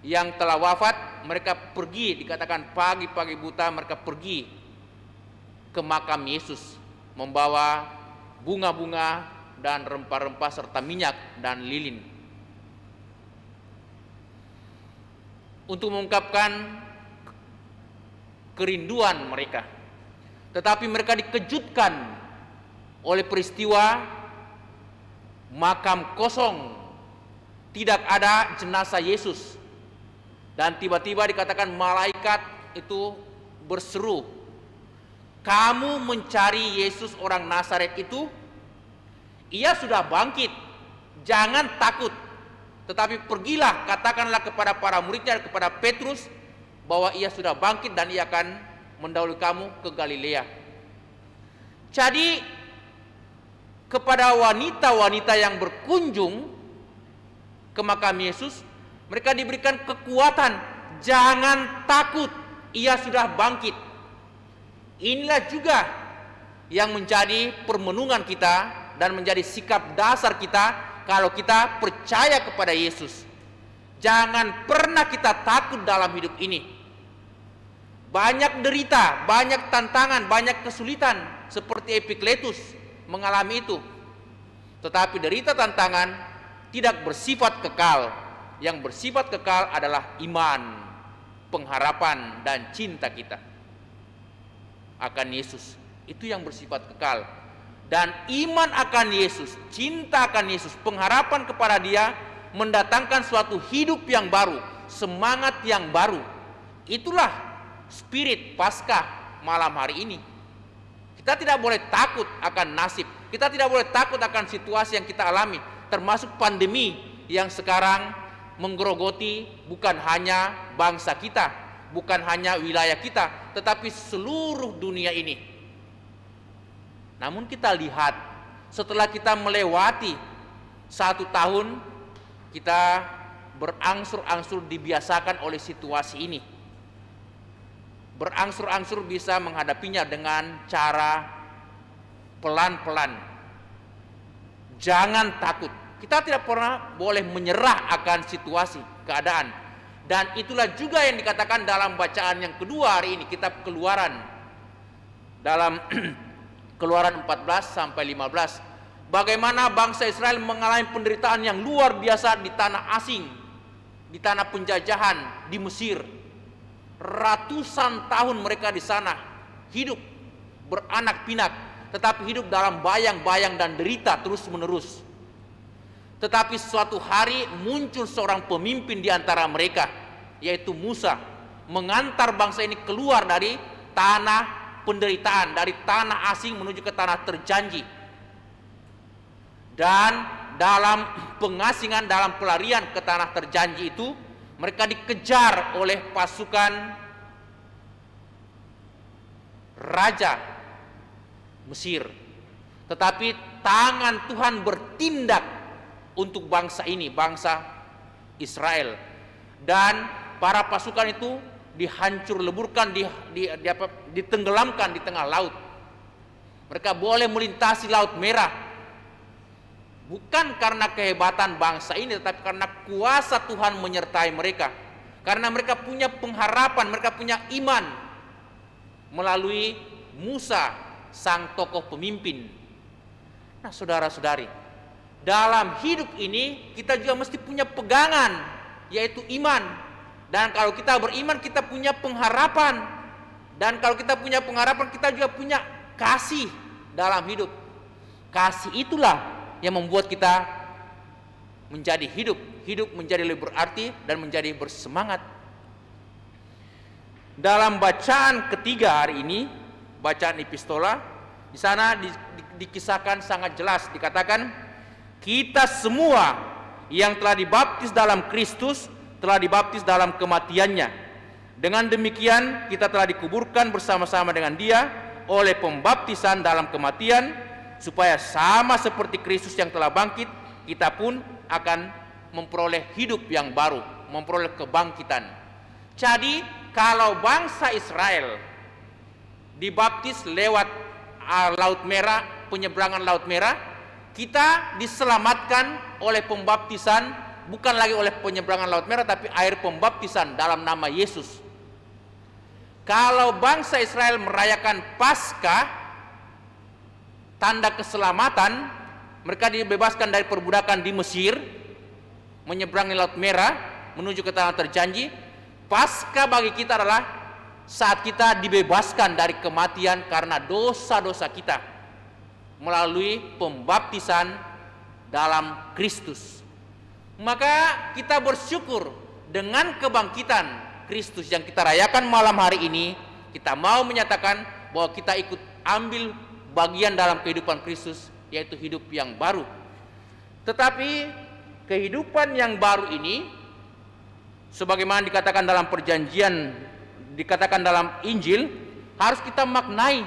S1: yang telah wafat, mereka pergi, dikatakan pagi-pagi buta mereka pergi ke makam Yesus, membawa bunga-bunga dan rempah-rempah serta minyak dan lilin untuk mengungkapkan kerinduan mereka. Tetapi mereka dikejutkan oleh peristiwa makam kosong, tidak ada jenazah Yesus. Dan tiba-tiba dikatakan malaikat itu berseru, "Kamu mencari Yesus orang Nazaret itu? Ia sudah bangkit, jangan takut. Tetapi pergilah, katakanlah kepada para muridnya, kepada Petrus, bahwa ia sudah bangkit dan ia akan mendahului kamu ke Galilea." Jadi kepada wanita-wanita yang berkunjung ke makam Yesus, mereka diberikan kekuatan, jangan takut, ia sudah bangkit. Inilah juga yang menjadi permenungan kita dan menjadi sikap dasar kita kalau kita percaya kepada Yesus. Jangan pernah kita takut dalam hidup ini. Banyak derita, banyak tantangan, banyak kesulitan seperti Epicletus mengalami itu. Tetapi derita tantangan tidak bersifat kekal. Yang bersifat kekal adalah iman, pengharapan dan cinta kita akan Yesus. Itu yang bersifat kekal. Dan iman akan Yesus, cinta akan Yesus, pengharapan kepada Dia mendatangkan suatu hidup yang baru, semangat yang baru. Itulah spirit Paskah malam hari ini. Kita tidak boleh takut akan nasib, kita tidak boleh takut akan situasi yang kita alami, termasuk pandemi yang sekarang menggerogoti bukan hanya bangsa kita, bukan hanya wilayah kita, tetapi seluruh dunia ini. Namun kita lihat, setelah kita melewati 1 tahun, kita berangsur-angsur dibiasakan oleh situasi ini. Berangsur-angsur bisa menghadapinya dengan cara pelan-pelan. Jangan takut. Kita tidak pernah boleh menyerah akan situasi, keadaan. Dan itulah juga yang dikatakan dalam bacaan yang kedua hari ini, kitab Keluaran. Dalam Keluaran 14 sampai 15. Bagaimana bangsa Israel mengalami penderitaan yang luar biasa di tanah asing, di tanah penjajahan di Mesir. Ratusan tahun mereka di sana hidup beranak pinak, tetapi hidup dalam bayang-bayang dan derita terus-menerus. Tetapi suatu hari muncul seorang pemimpin di antara mereka, yaitu Musa, mengantar bangsa ini keluar dari tanah penderitaan, dari tanah asing menuju ke tanah terjanji. Dan dalam pengasingan, dalam pelarian ke tanah terjanji itu, mereka dikejar oleh pasukan Raja Mesir. Tetapi tangan Tuhan bertindak untuk bangsa ini, bangsa Israel. Dan para pasukan itu dihancur leburkan, ditenggelamkan di tengah laut. Mereka boleh melintasi Laut Merah. Bukan karena kehebatan bangsa ini, tetapi karena kuasa Tuhan menyertai mereka. Karena mereka punya pengharapan, mereka punya iman melalui Musa, sang tokoh pemimpin. Nah, saudara-saudari, dalam hidup ini kita juga mesti punya pegangan, yaitu iman. Dan kalau kita beriman, kita punya pengharapan. Dan kalau kita punya pengharapan, kita juga punya kasih dalam hidup. Kasih itulah yang membuat kita menjadi hidup menjadi lebih berarti dan menjadi bersemangat. Dalam bacaan ketiga hari ini, bacaan epistola, di sana dikisahkan sangat jelas, dikatakan kita semua yang telah dibaptis dalam Kristus telah dibaptis dalam kematiannya. Dengan demikian kita telah dikuburkan bersama-sama dengan Dia oleh pembaptisan dalam kematian, supaya sama seperti Kristus yang telah bangkit, kita pun akan memperoleh hidup yang baru, memperoleh kebangkitan. Jadi kalau bangsa Israel dibaptis lewat Laut Merah, penyeberangan Laut Merah, kita diselamatkan oleh pembaptisan, bukan lagi oleh penyeberangan Laut Merah, tapi air pembaptisan dalam nama Yesus. Kalau bangsa Israel merayakan Paskah, tanda keselamatan, mereka dibebaskan dari perbudakan di Mesir, menyeberangi Laut Merah menuju ke tanah terjanji. Paskah bagi kita adalah saat kita dibebaskan dari kematian karena dosa-dosa kita melalui pembaptisan dalam Kristus. Maka kita bersyukur dengan kebangkitan Kristus yang kita rayakan malam hari ini. Kita mau menyatakan bahwa kita ikut ambil bagian dalam kehidupan Kristus, yaitu hidup yang baru. Tetapi kehidupan yang baru ini, sebagaimana dikatakan dalam perjanjian, dikatakan dalam Injil, harus kita maknai.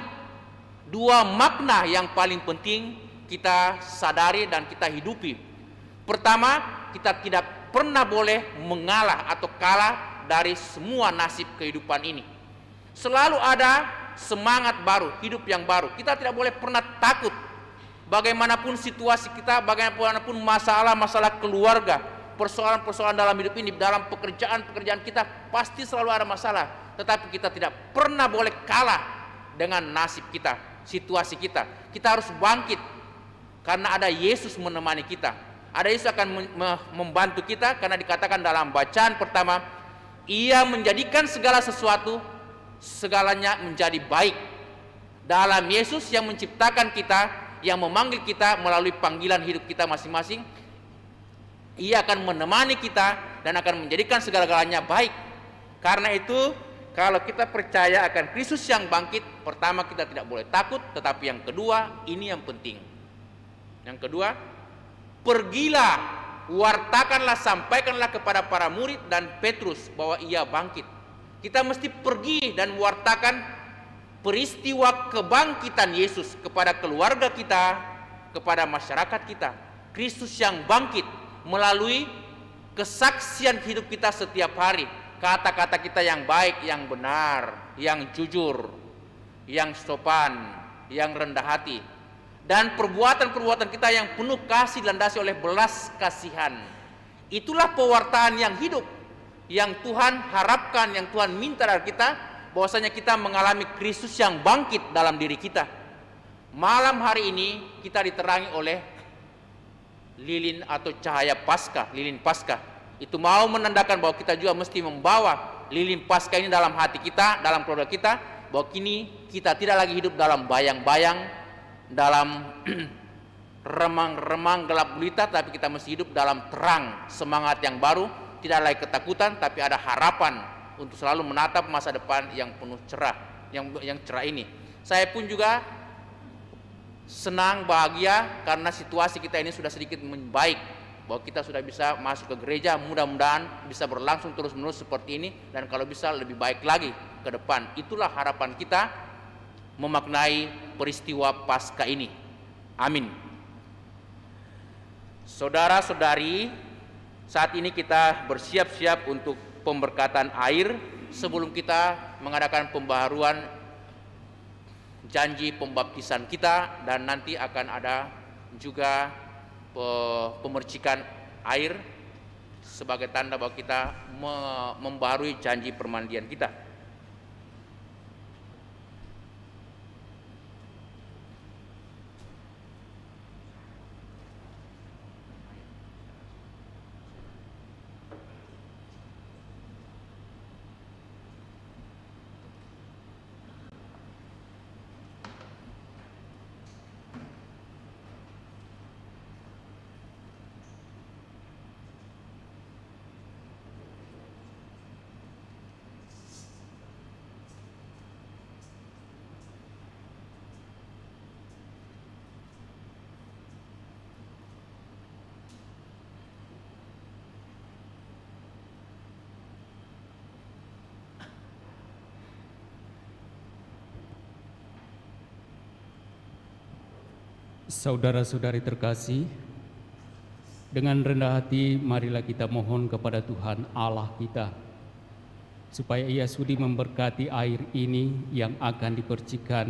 S1: 2 makna yang paling penting kita sadari dan kita hidupi. Pertama, kita tidak pernah boleh mengalah atau kalah dari semua nasib kehidupan ini. Selalu ada semangat baru, hidup yang baru. Kita tidak boleh pernah takut. Bagaimanapun situasi kita, bagaimanapun masalah-masalah keluarga, persoalan-persoalan dalam hidup ini, dalam pekerjaan-pekerjaan kita, pasti selalu ada masalah. Tetapi kita tidak pernah boleh kalah dengan nasib kita, situasi kita. Kita harus bangkit, karena ada Yesus menemani kita. Ada Yesus akan membantu kita, karena dikatakan dalam bacaan pertama, Ia menjadikan segala sesuatu, segalanya menjadi baik. Dalam Yesus yang menciptakan kita, yang memanggil kita melalui panggilan hidup kita masing-masing, Ia akan menemani kita dan akan menjadikan segala-galanya baik. Karena itu, kalau kita percaya akan Kristus yang bangkit, pertama kita tidak boleh takut, tetapi yang kedua, ini yang penting. Yang kedua, pergilah, wartakanlah, sampaikanlah kepada para murid dan Petrus bahwa ia bangkit. Kita mesti pergi dan wartakan peristiwa kebangkitan Yesus kepada keluarga kita, kepada masyarakat kita. Kristus yang bangkit melalui kesaksian hidup kita setiap hari. Kata-kata kita yang baik, yang benar, yang jujur, yang sopan, yang rendah hati, dan perbuatan-perbuatan kita yang penuh kasih dilandasi oleh belas kasihan. Itulah pewartaan yang hidup, yang Tuhan harapkan, yang Tuhan minta dari kita, bahwasanya kita mengalami Kristus yang bangkit dalam diri kita. Malam hari ini kita diterangi oleh lilin atau cahaya Paskah, lilin Paskah. Itu mau menandakan bahwa kita juga mesti membawa lilin Paskah ini dalam hati kita, dalam keluarga kita, bahwa kini kita tidak lagi hidup dalam bayang-bayang, dalam remang-remang gelap gulita, tapi kita mesti hidup dalam terang, semangat yang baru, tidak lagi ketakutan, tapi ada harapan untuk selalu menatap masa depan yang penuh cerah, yang cerah ini. Saya pun juga senang, bahagia karena situasi kita ini sudah sedikit membaik, bahwa kita sudah bisa masuk ke gereja. Mudah-mudahan bisa berlangsung terus-menerus seperti ini, dan kalau bisa lebih baik lagi ke depan. Itulah harapan kita memaknai peristiwa Paskah ini. Amin. Saudara-saudari, saat ini kita bersiap-siap untuk pemberkatan air sebelum kita mengadakan pembaharuan janji pembaptisan kita, dan nanti akan ada juga pemercikan air sebagai tanda bahwa kita membaharui janji permandian kita.
S7: Saudara-saudari terkasih, dengan rendah hati marilah kita mohon kepada Tuhan Allah kita, supaya Ia sudi memberkati air ini yang akan dipercikan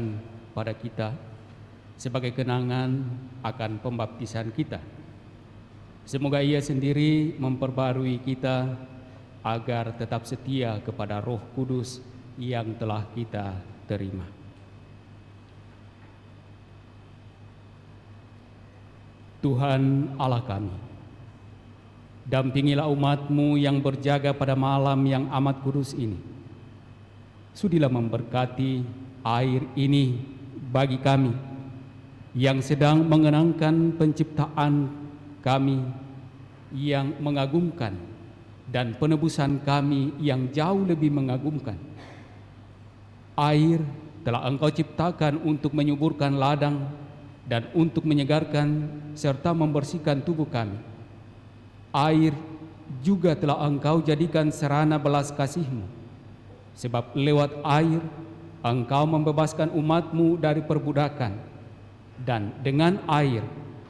S7: pada kita sebagai kenangan akan pembaptisan kita. Semoga Ia sendiri memperbarui kita agar tetap setia kepada Roh Kudus yang telah kita terima. Tuhan Allah kami, dampingilah umat-Mu yang berjaga pada malam yang amat kudus ini. Sudilah memberkati air ini bagi kami yang sedang mengenangkan penciptaan kami yang mengagumkan dan penebusan kami yang jauh lebih mengagumkan. Air telah Engkau ciptakan untuk menyuburkan ladang dan untuk menyegarkan serta membersihkan tubuh kami. Air juga telah Engkau jadikan sarana belas kasih-Mu, sebab lewat air Engkau membebaskan umat-Mu dari perbudakan, dan dengan air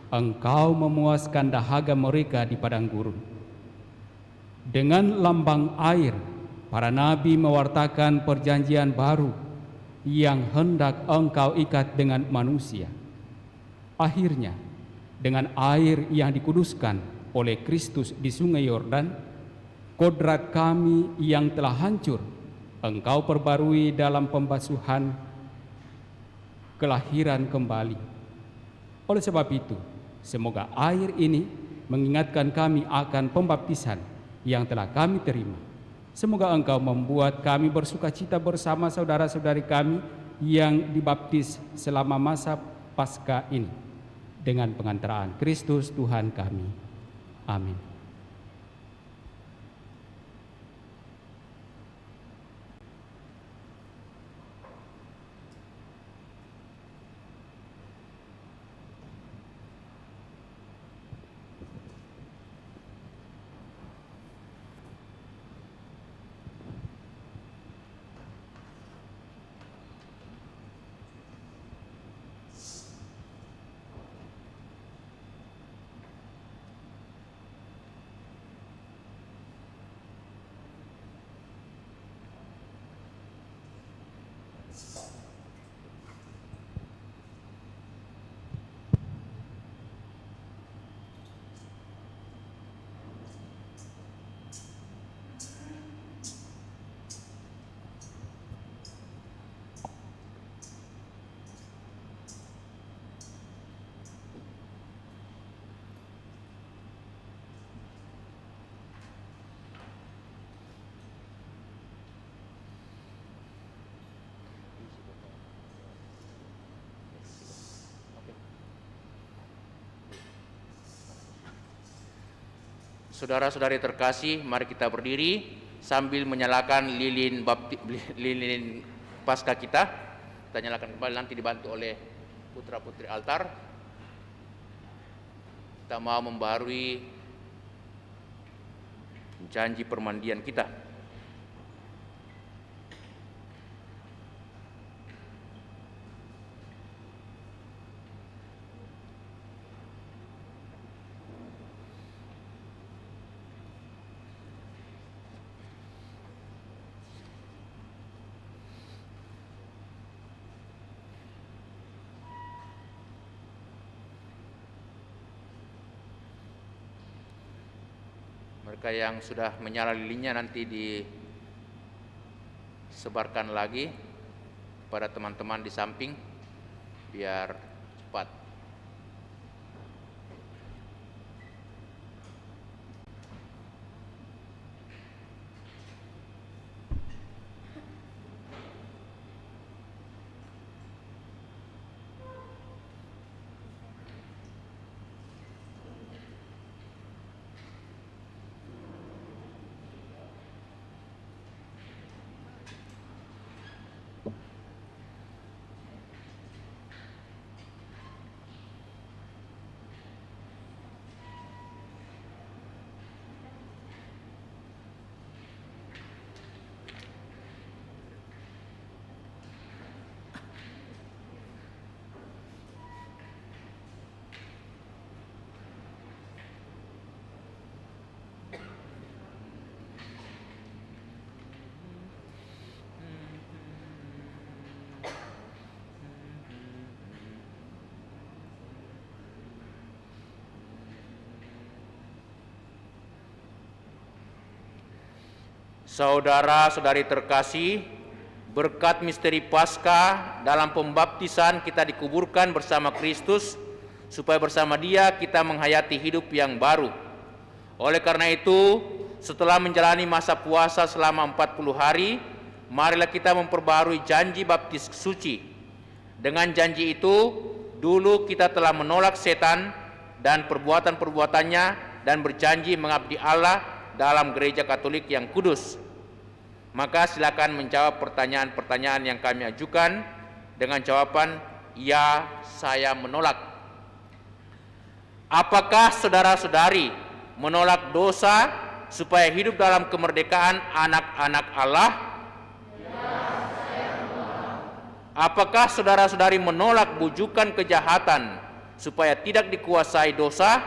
S7: Engkau memuaskan dahaga mereka di padang gurun. Dengan lambang air, para nabi mewartakan perjanjian baru yang hendak Engkau ikat dengan manusia. Akhirnya, dengan air yang dikuduskan oleh Kristus di sungai Yordan, kodrat kami yang telah hancur Engkau perbarui dalam pembasuhan kelahiran kembali. Oleh sebab itu, semoga air ini mengingatkan kami akan pembaptisan yang telah kami terima. Semoga Engkau membuat kami bersukacita bersama saudara-saudari kami yang dibaptis selama masa Paskah ini, dengan pengantaraan Kristus Tuhan kami. Amin.
S1: Saudara-saudari terkasih, mari kita berdiri sambil menyalakan lilin Paskah kita. Kita nyalakan kembali, nanti dibantu oleh putra-putri altar. Kita mau membarui janji permandian kita. Mereka yang sudah menyala lilinnya nanti disebarkan lagi kepada teman-teman di samping biar cepat. Saudara-saudari terkasih, berkat misteri Paskah dalam pembaptisan kita dikuburkan bersama Kristus, supaya bersama Dia kita menghayati hidup yang baru. Oleh karena itu, setelah menjalani masa puasa selama 40 hari, marilah kita memperbarui janji baptis suci. Dengan janji itu, dulu kita telah menolak setan dan perbuatan-perbuatannya dan berjanji mengabdi Allah dalam gereja Katolik yang kudus. Maka silakan menjawab pertanyaan-pertanyaan yang kami ajukan dengan jawaban ya, saya menolak. Apakah saudara-saudari menolak dosa supaya hidup dalam kemerdekaan anak-anak Allah? Ya, saya menolak. Apakah saudara-saudari menolak bujukan kejahatan supaya tidak dikuasai dosa?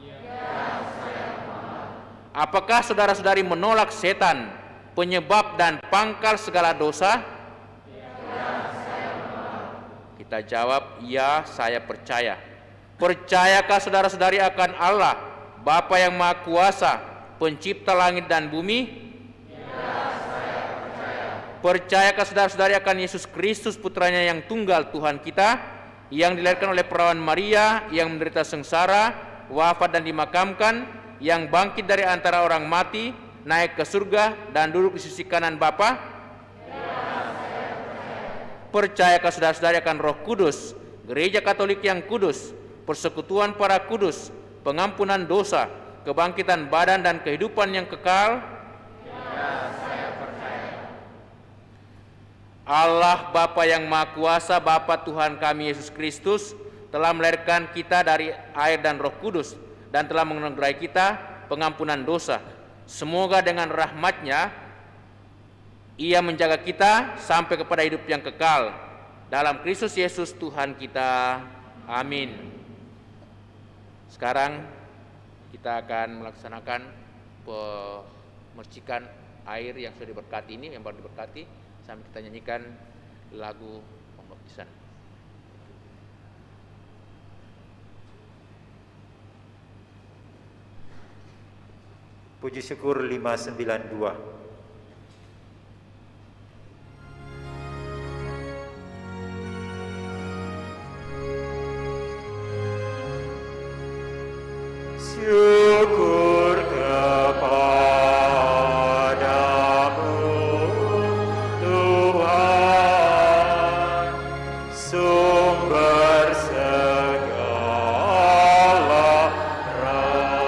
S1: Ya, saya menolak. Apakah saudara-saudari menolak setan, penyebab dan pangkal segala dosa? Ya, saya menolak. Kita jawab, ya, saya percaya. Percayakah saudara-saudari akan Allah, Bapa yang Maha Kuasa, pencipta langit dan bumi? Ya, saya percaya. Percayakah saudara-saudari akan Yesus Kristus, putranya yang tunggal Tuhan kita, yang dilahirkan oleh perawan Maria, yang menderita sengsara, wafat dan dimakamkan, yang bangkit dari antara orang mati, naik ke surga dan duduk di sisi kanan Bapa? Ya, saya percaya. Percayakah saudara-saudari akan Roh Kudus, gereja Katolik yang kudus, persekutuan para kudus, pengampunan dosa, kebangkitan badan dan kehidupan yang kekal? Ya, saya percaya. Allah Bapa yang Maha Kuasa, Bapa Tuhan kami Yesus Kristus, telah melahirkan kita dari air dan Roh Kudus dan telah menganugerahi kita pengampunan dosa. Semoga dengan rahmat-Nya Ia menjaga kita sampai kepada hidup yang kekal dalam Kristus Yesus Tuhan kita. Amin. Sekarang kita akan melaksanakan pemercikan air yang sudah diberkati ini, yang baru diberkati, sambil kita nyanyikan lagu pembaptisan.
S2: Puji syukur 592. Syukur kepadamu Tuhan, sumber segala rahmat.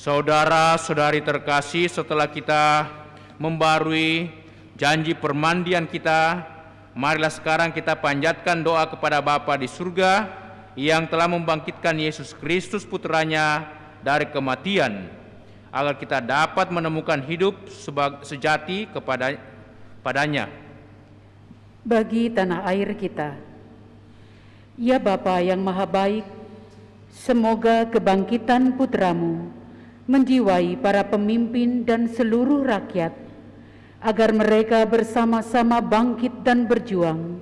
S1: Saudara-saudari terkasih, setelah kita membarui janji permandian kita, marilah sekarang kita panjatkan doa kepada Bapa di surga yang telah membangkitkan Yesus Kristus putranya dari kematian, agar kita dapat menemukan hidup sejati padanya.
S6: Bagi tanah air kita, ya Bapa yang maha baik, semoga kebangkitan putramu menjiwai para pemimpin dan seluruh rakyat, agar mereka bersama-sama bangkit dan berjuang,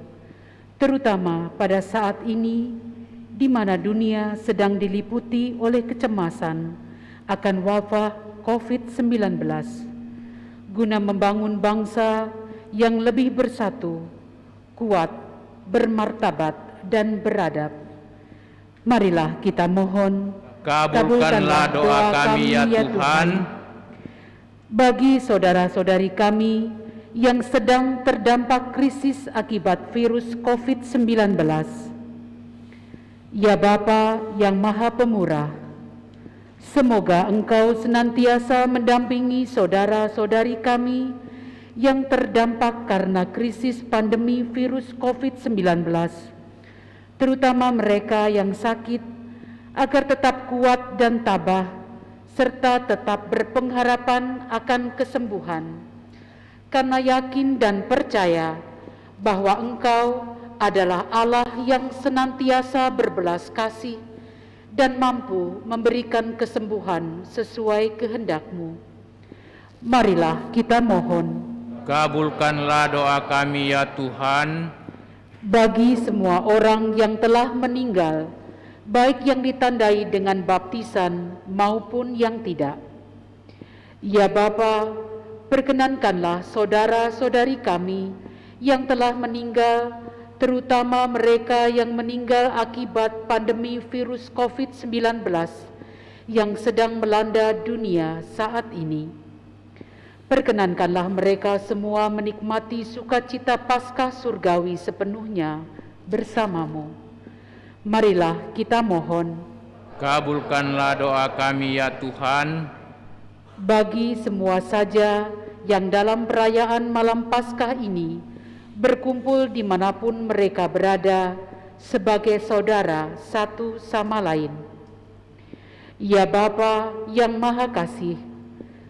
S6: terutama pada saat ini di mana dunia sedang diliputi oleh kecemasan akan wabah COVID-19, guna membangun bangsa yang lebih bersatu, kuat, bermartabat, dan beradab. Marilah kita mohon,
S1: kabulkanlah doa kami ya Tuhan.
S6: Bagi saudara-saudari kami yang sedang terdampak krisis akibat virus COVID-19, ya Bapa yang Maha Pemurah, semoga Engkau senantiasa mendampingi saudara-saudari kami yang terdampak karena krisis pandemi virus COVID-19, terutama mereka yang sakit, agar tetap kuat dan tabah, serta tetap berpengharapan akan kesembuhan, karena yakin dan percaya bahwa Engkau adalah Allah yang senantiasa berbelas kasih dan mampu memberikan kesembuhan sesuai kehendak-Mu. Marilah kita mohon,
S1: kabulkanlah doa kami ya Tuhan.
S6: Bagi semua orang yang telah meninggal, baik yang ditandai dengan baptisan maupun yang tidak. Ya Bapa, perkenankanlah saudara-saudari kami yang telah meninggal, terutama mereka yang meninggal akibat pandemi virus COVID-19 yang sedang melanda dunia saat ini. Perkenankanlah mereka semua menikmati sukacita Paskah surgawi sepenuhnya bersama-Mu. Marilah kita mohon,
S1: kabulkanlah doa kami ya Tuhan.
S6: Bagi semua saja yang dalam perayaan malam Paskah ini berkumpul dimanapun mereka berada sebagai saudara satu sama lain. Ya Bapa yang Maha Kasih,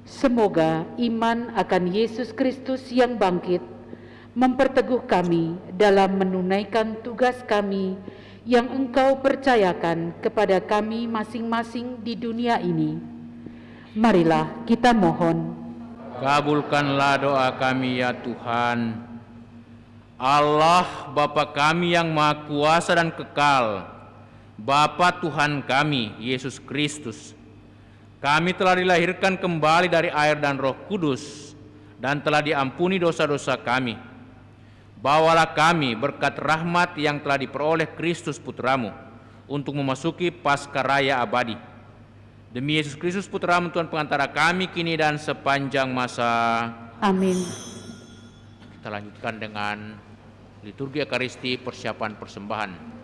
S6: semoga iman akan Yesus Kristus yang bangkit memperteguh kami dalam menunaikan tugas kami yang Engkau percayakan kepada kami masing-masing di dunia ini. Marilah kita mohon,
S1: kabulkanlah doa kami ya Tuhan. Allah Bapa kami yang Maha Kuasa dan kekal, Bapa Tuhan kami Yesus Kristus, kami telah dilahirkan kembali dari air dan Roh Kudus dan telah diampuni dosa-dosa kami. Bawalah kami berkat rahmat yang telah diperoleh Kristus Putramu untuk memasuki Paskah Raya abadi. Demi Yesus Kristus Putramu Tuhan pengantara kami kini dan sepanjang masa.
S6: amin.
S1: Kita lanjutkan dengan liturgi Ekaristi persiapan persembahan.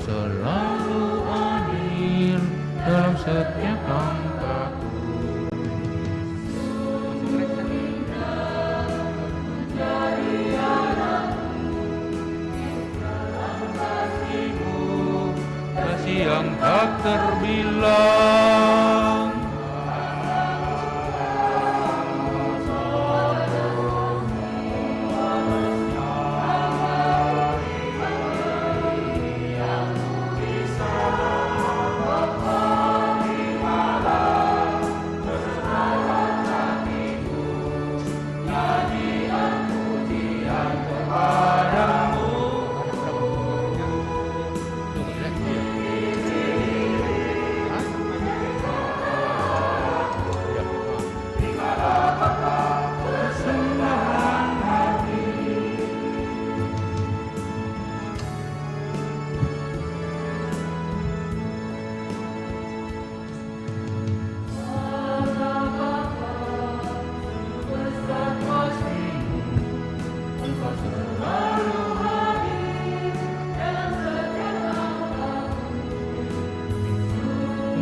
S1: Selalu hadir dalam setiap langkahku. Kasih yang tak terbilang.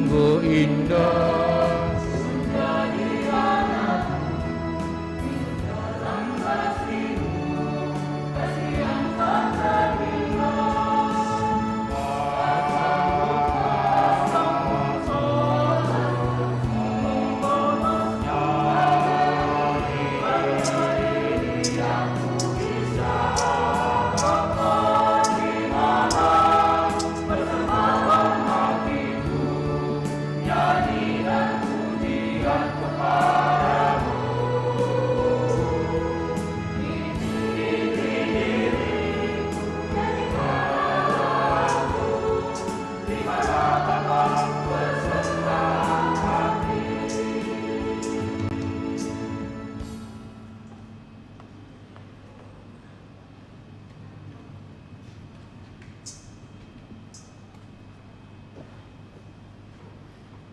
S1: sungguh indah.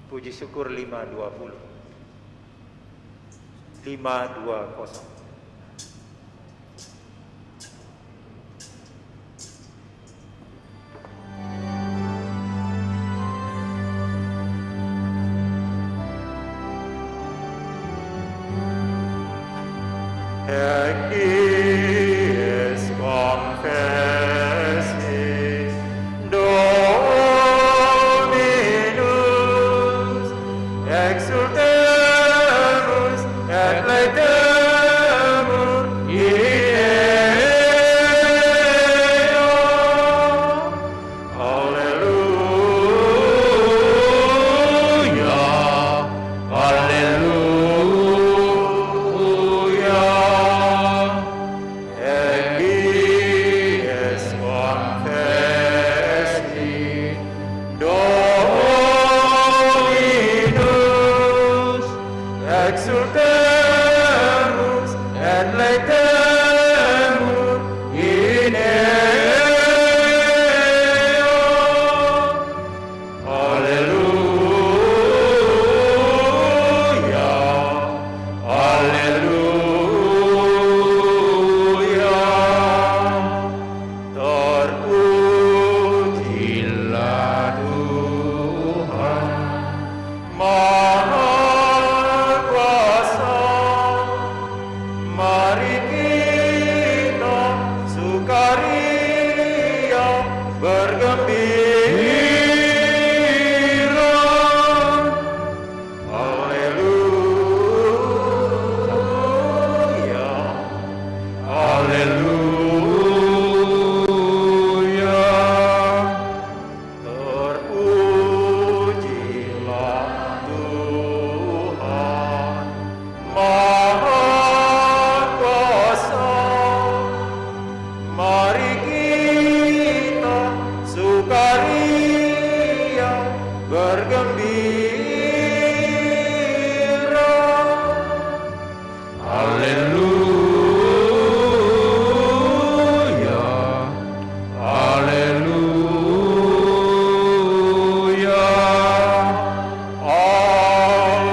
S2: Puji syukur 520. 520. Ex confessis Dominus, exultemus et laetemur in eo. Alleluia, alleluia. Ex confessi Dominus, exultemus et laetemur in eo. Alleluia, alleluia. Terpujilah Tuhan Maha Kuasa. Mari kita sukaria bergembira. Alleluia, alleluia. Terpujilah Tuhan Maha Kuasa. Mari kita sukaria bergembira. Alleluia, alleluia, alleluia.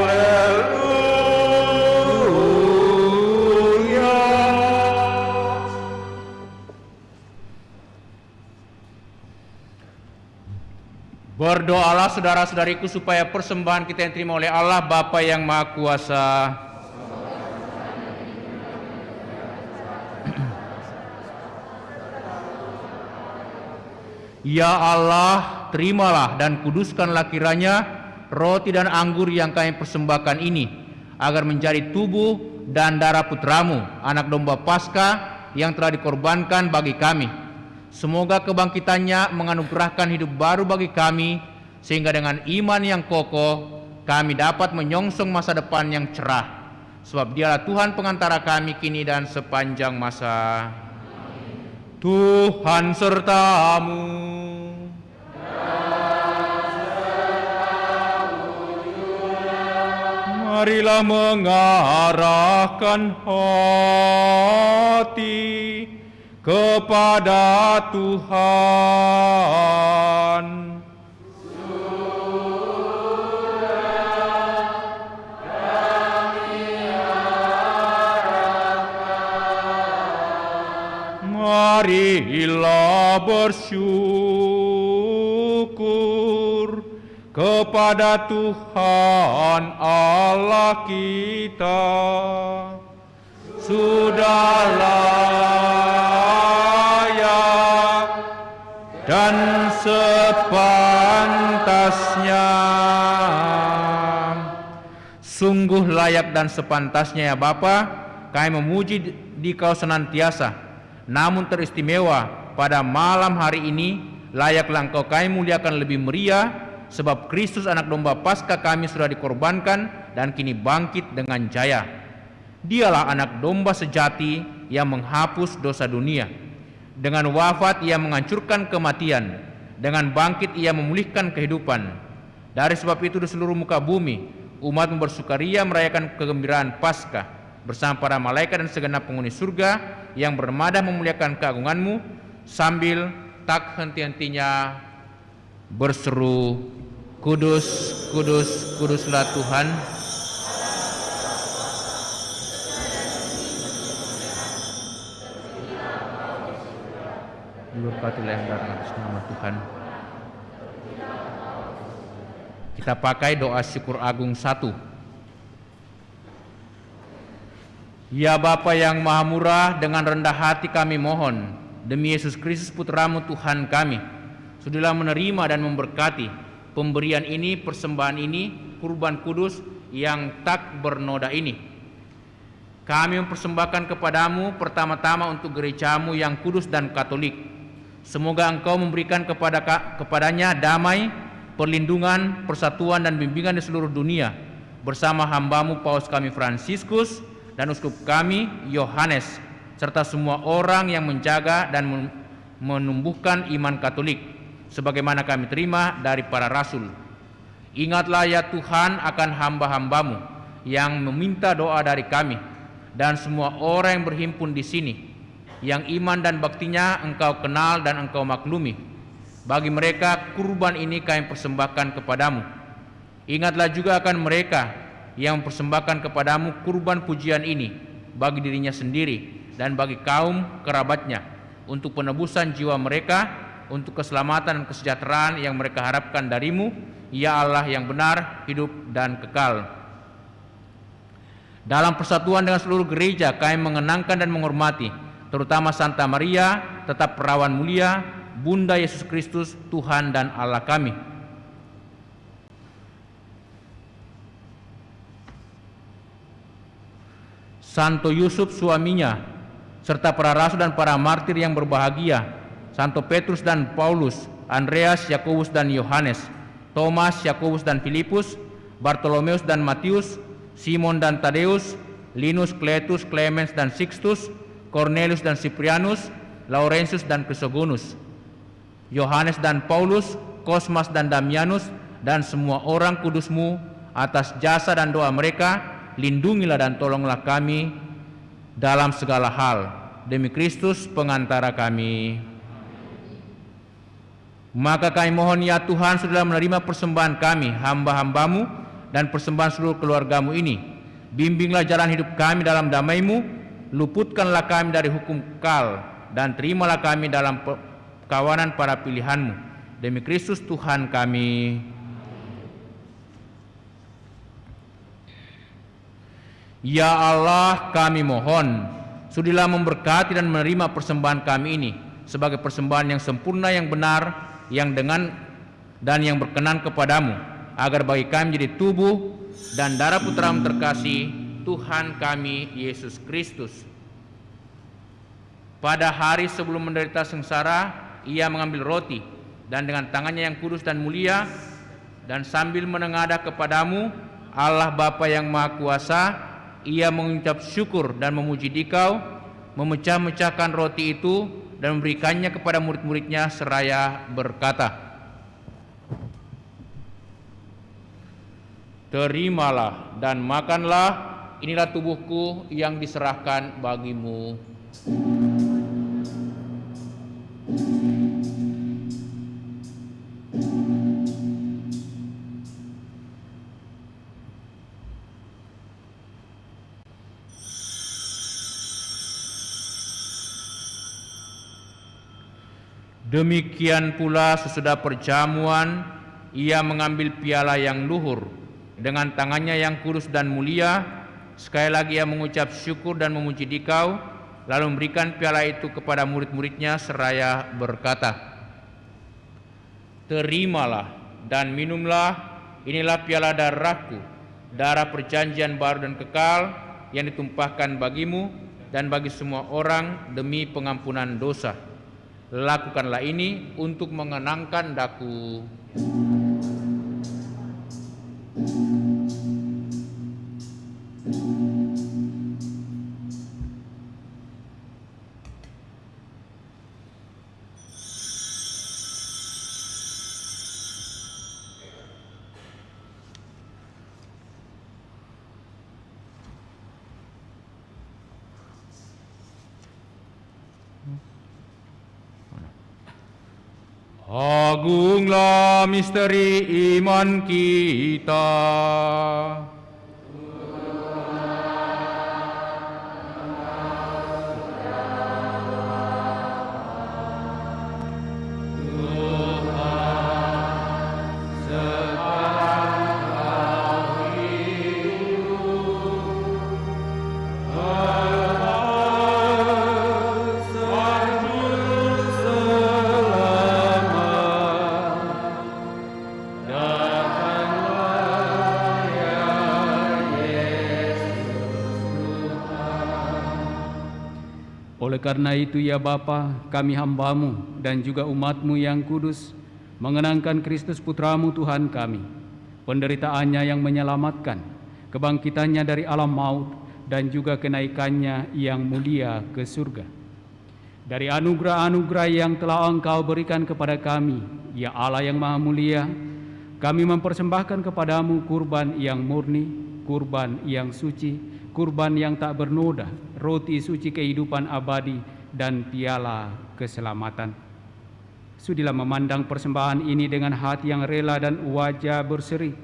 S1: Berdoalah saudara-saudariku supaya persembahan kita yang terima oleh Allah Bapa yang Maha Kuasa Ya Allah, terimalah dan kuduskanlah kiranya roti dan anggur yang kami persembahkan ini, agar menjadi tubuh dan darah putramu, anak domba Paskah yang telah dikorbankan bagi kami. Semoga kebangkitannya menganugerahkan hidup baru bagi kami, sehingga dengan iman yang kokoh kami dapat menyongsong masa depan yang cerah. Sebab Dialah Tuhan pengantara kami kini dan sepanjang masa. Tuhan sertamu. Marilah mengarahkan hati kepada Tuhan. Marilah bersyukur
S2: kepada Tuhan Allah kita. Sudah layak dan sepantasnya.
S1: Sungguh layak dan sepantasnya ya Bapa, kami memuji Dikau senantiasa. Namun teristimewa pada malam hari ini, layaklah Engkau kami muliakan lebih meriah, sebab Kristus anak domba Paskah kami sudah dikorbankan dan kini bangkit dengan jaya. Dialah anak domba sejati yang menghapus dosa dunia. Dengan wafat ia menghancurkan kematian, dengan bangkit ia memulihkan kehidupan. Dari sebab itu di seluruh muka bumi umat bersukaria merayakan kegembiraan Paskah bersama para malaikat dan segenap penghuni surga yang bermadah memuliakan keagungan-Mu sambil tak henti-hentinya berseru, Kudus, kudus, kuduslah Tuhan. Diberkatilah yang datang atas nama Tuhan. Kita pakai doa syukur agung 1. Ya Bapa yang Maha Murah, dengan rendah hati kami mohon, demi Yesus Kristus Putra-Mu Tuhan kami, sudahlah menerima dan memberkati pemberian ini, persembahan ini, kurban kudus yang tak bernoda ini. Kami mempersembahkan kepadamu pertama-tama untuk gereja-Mu yang kudus dan katolik. Semoga Engkau memberikan kepadanya damai, perlindungan, persatuan dan bimbingan di seluruh dunia, bersama hamba-Mu Paus kami Fransiskus dan uskup kami Yohanes, serta semua orang yang menjaga dan menumbuhkan iman Katolik, sebagaimana kami terima dari para rasul. Ingatlah ya Tuhan akan hamba-hamba-Mu yang meminta doa dari kami dan semua orang yang berhimpun di sini, yang iman dan baktinya Engkau kenal dan Engkau maklumi. Bagi mereka kurban ini kami persembahkan kepadamu. Ingatlah juga akan mereka yang mempersembahkan kepadamu kurban pujian ini bagi dirinya sendiri dan bagi kaum kerabatnya, untuk penebusan jiwa mereka, untuk keselamatan dan kesejahteraan yang mereka harapkan darimu, ya Allah yang benar, hidup dan kekal. Dalam persatuan dengan seluruh gereja kami mengenangkan dan menghormati terutama Santa Maria, tetap perawan mulia, Bunda Yesus Kristus, Tuhan dan Allah kami. Santo Yusuf suaminya, serta para rasul dan para martir yang berbahagia, Santo Petrus dan Paulus, Andreas, Yakobus dan Yohanes, Thomas, Yakobus dan Filipus, Bartolomeus dan Matius, Simon dan Tadeus, Linus, Cletus, Clemens dan Sixtus, Cornelius dan Cyprianus, Laurentius dan Chrysogonus, Yohanes dan Paulus, Kosmas dan Damianus, dan semua orang kudus-Mu. Atas jasa dan doa mereka, lindungilah dan tolonglah kami dalam segala hal, demi Kristus pengantara kami. Maka kami mohon ya Tuhan, sudahlah menerima persembahan kami, hamba-hamba-Mu, dan persembahan seluruh keluarga-Mu ini. Bimbinglah jalan hidup kami dalam damai-Mu, luputkanlah kami dari hukum kekal, dan terimalah kami dalam kawanan para pilihan-Mu, demi Kristus Tuhan kami. Ya Allah, kami mohon, sudilah memberkati dan menerima persembahan kami ini sebagai persembahan yang sempurna, yang benar, yang dengan dan yang berkenan kepadamu, agar bagi kami menjadi tubuh dan darah Putra-Mu terkasih, Tuhan kami Yesus Kristus. Pada hari sebelum menderita sengsara, Ia mengambil roti dan dengan tangannya yang kudus dan mulia, dan sambil menengadah kepadamu Allah Bapa yang Maha Kuasa, Ia mengucap syukur dan memuji Dikau, memecah-mecahkan roti itu dan memberikannya kepada murid-muridnya seraya berkata, terimalah dan makanlah, inilah tubuhku yang diserahkan bagimu. Demikian pula sesudah perjamuan, ia mengambil piala yang luhur dengan tangannya yang kudus dan mulia. Sekali lagi ia mengucap syukur dan memuji Dikau, lalu memberikan piala itu kepada murid-muridnya seraya berkata, "Terimalah dan minumlah, inilah piala darahku, darah perjanjian baru dan kekal yang ditumpahkan bagimu dan bagi semua orang demi pengampunan dosa. Lakukanlah ini untuk mengenangkan daku."
S2: Agunglah misteri iman kita.
S7: Oleh karena itu ya Bapa, kami hamba-Mu dan juga umat-Mu yang kudus, mengenangkan Kristus Putra-Mu Tuhan kami, penderitaannya yang menyelamatkan, kebangkitannya dari alam maut, dan juga kenaikannya yang mulia ke surga. Dari anugerah-anugerah yang telah Engkau berikan kepada kami, ya Allah yang Maha Mulia, kami mempersembahkan kepadamu kurban yang murni, kurban yang suci, kurban yang tak bernoda, roti suci kehidupan abadi, dan piala keselamatan. Sudilah memandang persembahan ini dengan hati yang rela dan wajah berseri,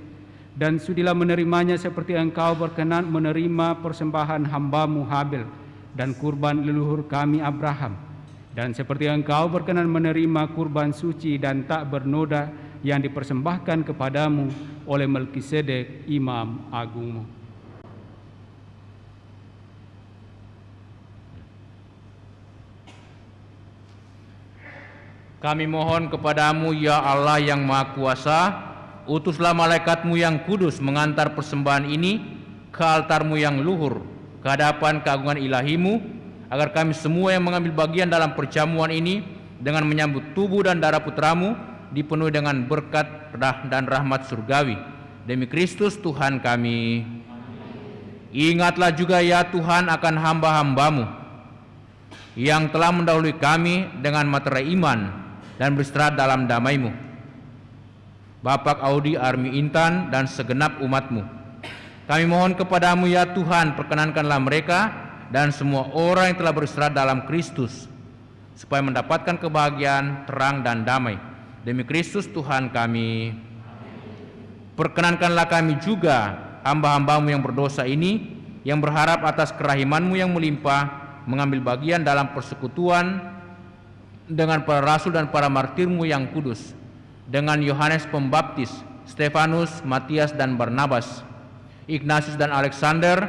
S7: dan sudilah menerimanya seperti Engkau berkenan menerima persembahan hamba-Mu Habil dan kurban leluhur kami Abraham, dan seperti Engkau berkenan menerima kurban suci dan tak bernoda yang dipersembahkan kepadamu oleh Melkisedek Imam Agungmu.
S1: Kami mohon kepadamu ya Allah yang Maha Kuasa, utuslah malaikat-Mu yang kudus mengantar persembahan ini ke altar-Mu yang luhur, ke hadapan keagungan ilahi-Mu, agar kami semua yang mengambil bagian dalam perjamuan ini dengan menyambut tubuh dan darah Putra-Mu dipenuhi dengan berkat dan rahmat surgawi. Demi Kristus Tuhan kami. Ingatlah juga ya Tuhan akan hamba-hamba-Mu yang telah mendahului kami dengan materai iman dan beristirahat dalam damai-Mu, Bapak Audi Armi Intan dan segenap umat-Mu. Kami mohon kepadamu ya Tuhan, perkenankanlah mereka dan semua orang yang telah beristirahat dalam Kristus, supaya mendapatkan kebahagiaan, terang dan damai. Demi Kristus Tuhan kami. Perkenankanlah kami juga, hamba-hamba-Mu yang berdosa ini, yang berharap atas kerahiman-Mu yang melimpah, mengambil bagian dalam persekutuan dengan para rasul dan para martir-Mu yang kudus, dengan Yohanes Pembaptis, Stefanus, Matias dan Barnabas, Ignatius dan Alexander,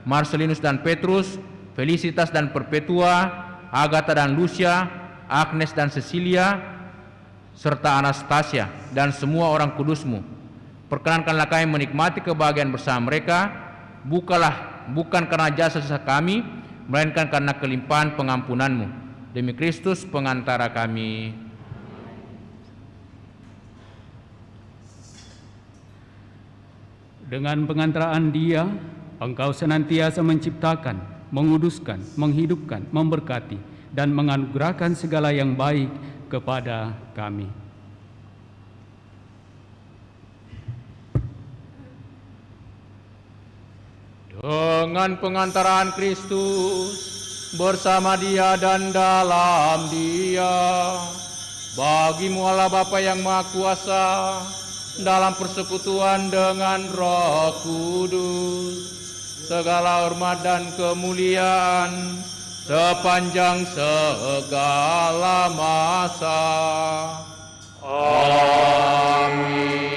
S1: Marcelinus dan Petrus, Felicitas dan Perpetua, Agatha dan Lucia, Agnes dan Cecilia, serta Anastasia dan semua orang kudus-Mu. Perkenankanlah kami menikmati kebahagiaan bersama mereka, bukan karena jasa-jasa kami, melainkan karena kelimpahan pengampunan-Mu. Demi Kristus pengantara kami.
S7: Dengan pengantaraan Dia, Engkau senantiasa menciptakan, menguduskan, menghidupkan, memberkati, dan menganugerahkan segala yang baik kepada kami.
S1: Dengan pengantaraan Kristus, bersama Dia dan dalam Dia, bagi-Mu Allah Bapa yang Maha Kuasa, dalam persekutuan dengan Roh Kudus, segala hormat dan kemuliaan sepanjang segala masa. Amin.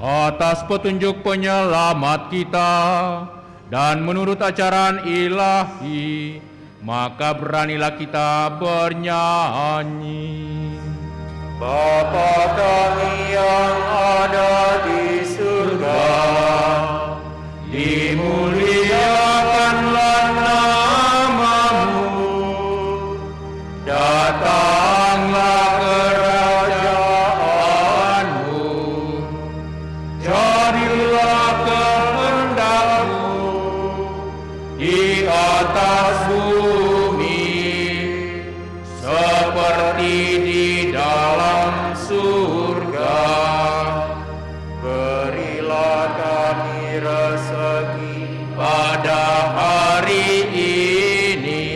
S2: atas petunjuk penyelamat kita, dan menurut ajaran ilahi, maka beranilah kita bernyanyi.
S8: Bapa kami yang ada di surga, dimuliakanlah nama-Mu, datanglah kerajaan-Mu, jadilah kehendak-Mu di atas bumi seperti di dalam surga. Berilah kami rezeki pada hari ini,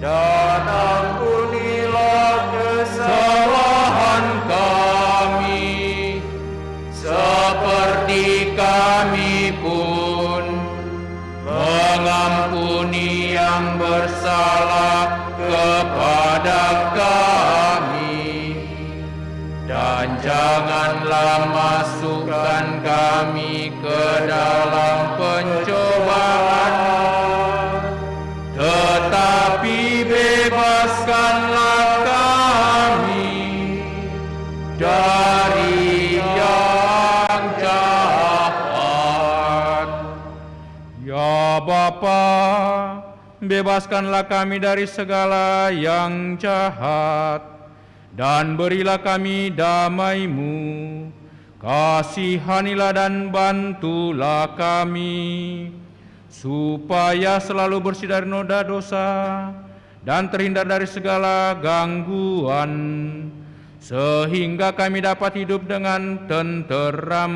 S8: dan ampunilah kesalahan kami, seperti kami pun mengampuni yang bersalah kepada kami, dan janganlah masukkan kami ke dalam pencobaan, tetapi bebaskanlah kami dari yang jahat.
S2: Ya Bapa, bebaskanlah kami dari segala yang jahat, dan berilah kami damai-Mu. Kasihanilah dan bantulah kami, supaya selalu bersih dari noda dosa dan terhindar dari segala gangguan, sehingga kami dapat hidup dengan tenteram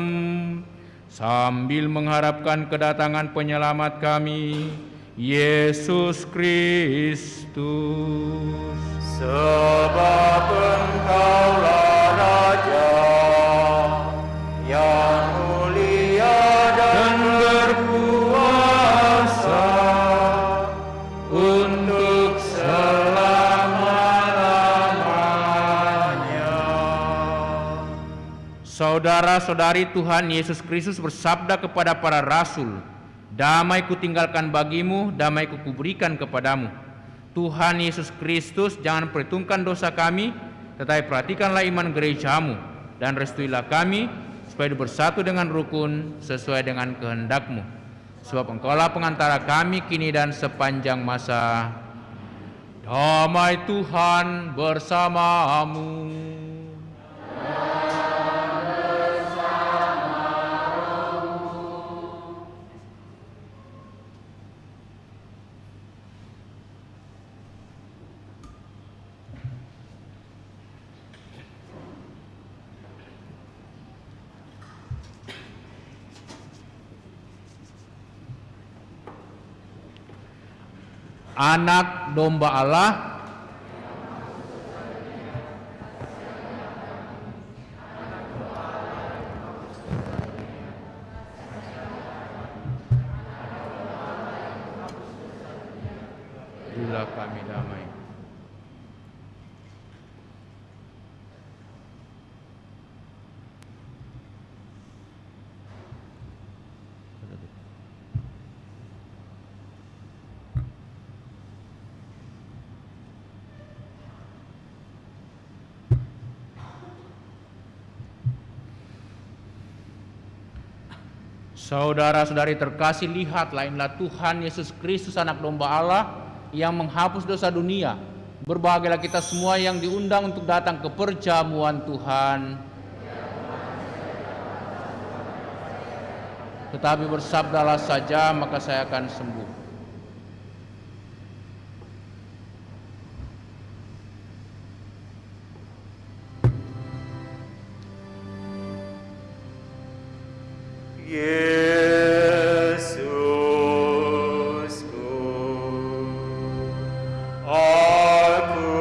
S2: sambil mengharapkan kedatangan penyelamat kami, Yesus Kristus.
S8: Sebab Engkaulah Raja yang mulia dan berkuasa untuk selama-lamanya.
S1: Saudara-saudari Tuhan Yesus Kristus bersabda kepada para rasul, "Damai kutinggalkan bagimu, damai kuberikan kepadamu." Tuhan Yesus Kristus, jangan perhitungkan dosa kami, tetapi perhatikanlah iman gereja-Mu, dan restuilah kami supaya bersatu dengan rukun sesuai dengan kehendak-Mu. Sebab Engkaulah pengantara kami kini dan sepanjang masa. Damai Tuhan bersamamu. Anak domba Allah, berilah kami damai. Saudara-saudari terkasih, lihatlah, inilah Tuhan Yesus Kristus, anak domba Allah yang menghapus dosa dunia. Berbahagialah kita semua yang diundang untuk datang ke perjamuan Tuhan. Tetapi bersabdalah saja, maka saya akan sembuh.
S8: Yesusku, aku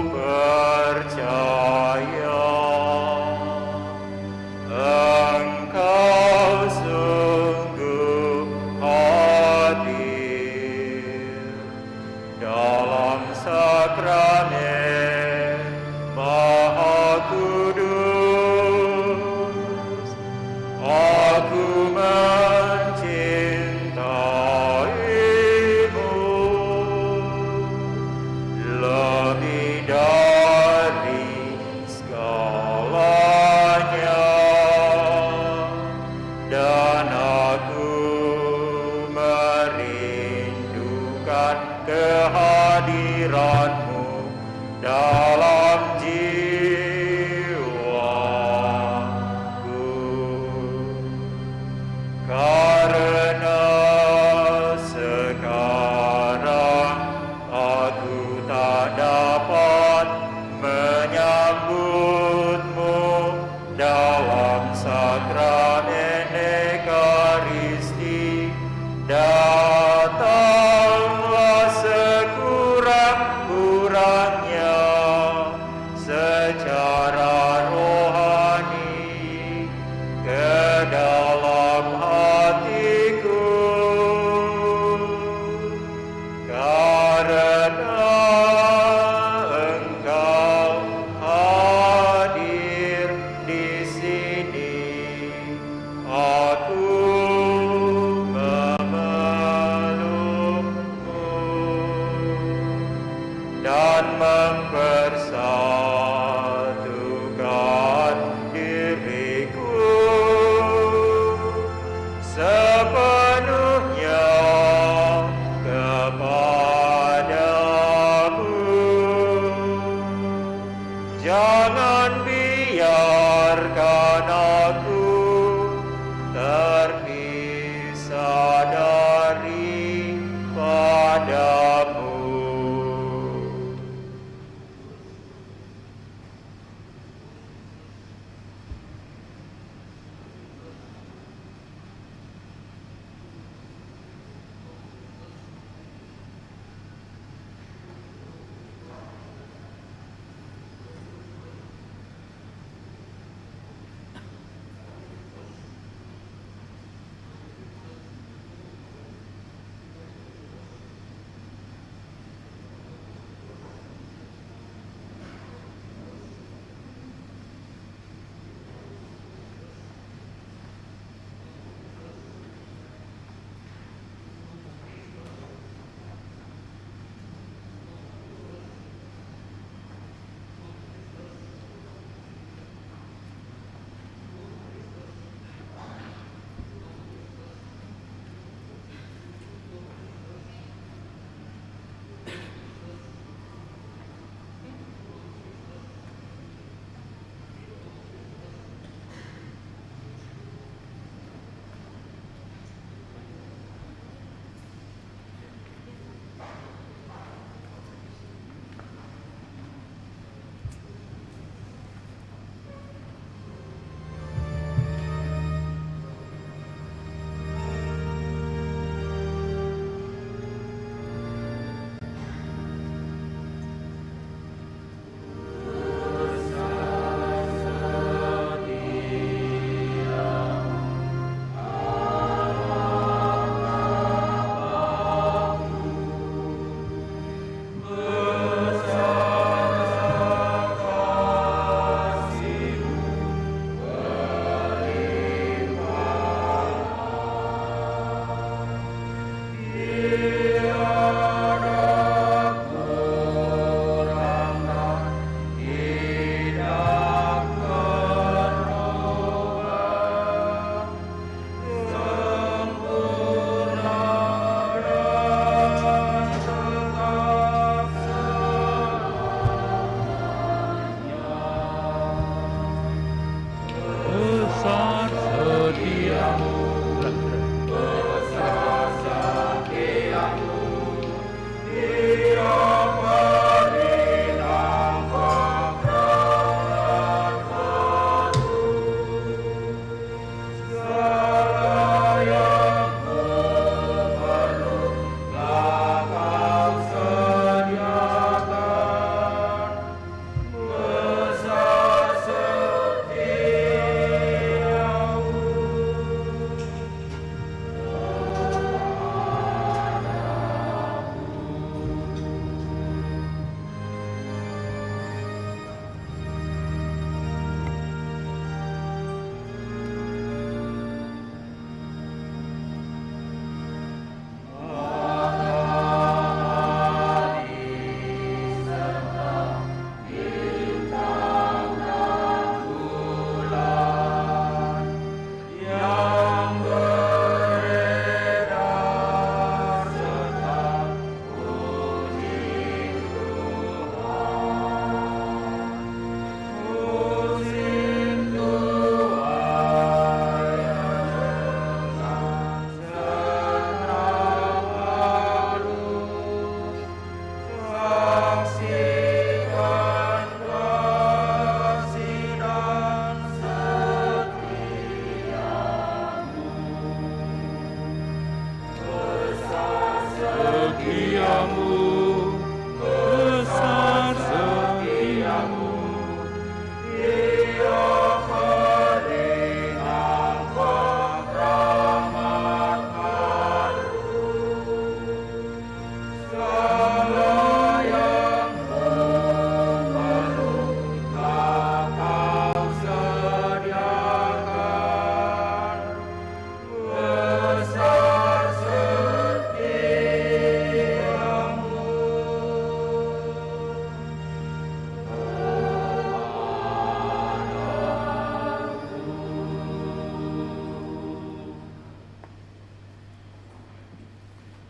S8: percaya Engkau sungguh hadir dalam sakramen Maha Kudus dalam sakramen Ekaristi, datanglah sekurang-kurangnya secara rohani ke dalam hatiku, karena Engkau hadir di sini.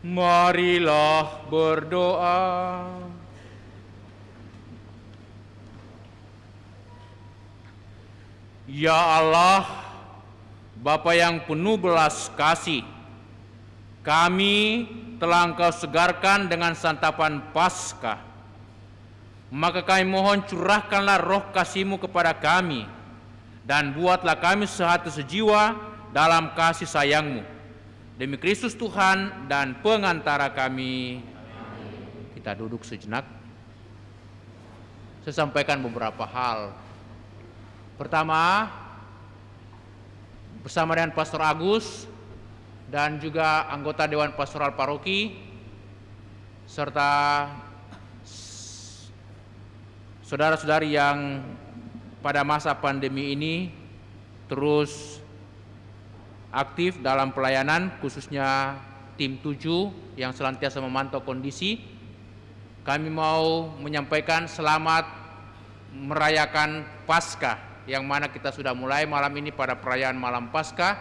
S2: Marilah berdoa.
S1: Ya Allah, Bapa yang penuh belas kasih, kami telah Engkau segarkan dengan santapan Paskah. Maka kami mohon curahkanlah roh kasih-Mu kepada kami, dan buatlah kami sehati sejiwa dalam kasih sayang-Mu. Demi Kristus Tuhan dan pengantara kami. Kita duduk sejenak. Saya sampaikan beberapa hal. Pertama, bersama dengan Pastor Agus dan juga anggota Dewan Pastoral Paroki serta saudara-saudari yang pada masa pandemi ini terus aktif dalam pelayanan, khususnya tim 7 yang senantiasa memantau kondisi. Kami mau menyampaikan selamat merayakan Paskah, yang mana kita sudah mulai malam ini pada perayaan malam Paskah,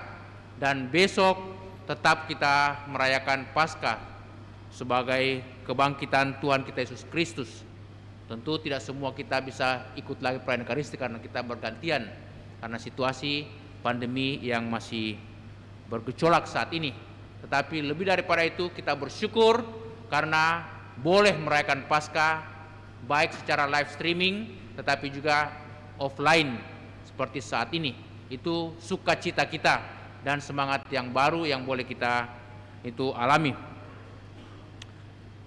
S1: dan besok tetap kita merayakan Paskah sebagai kebangkitan Tuhan kita Yesus Kristus. Tentu tidak semua kita bisa ikut lagi perayaan Ekaristi karena kita bergantian karena situasi pandemi yang masih bergejolak saat ini. Tetapi lebih daripada itu, kita bersyukur karena boleh merayakan Paskah baik secara live streaming tetapi juga offline seperti saat ini. Itu sukacita kita dan semangat yang baru yang boleh kita itu alami.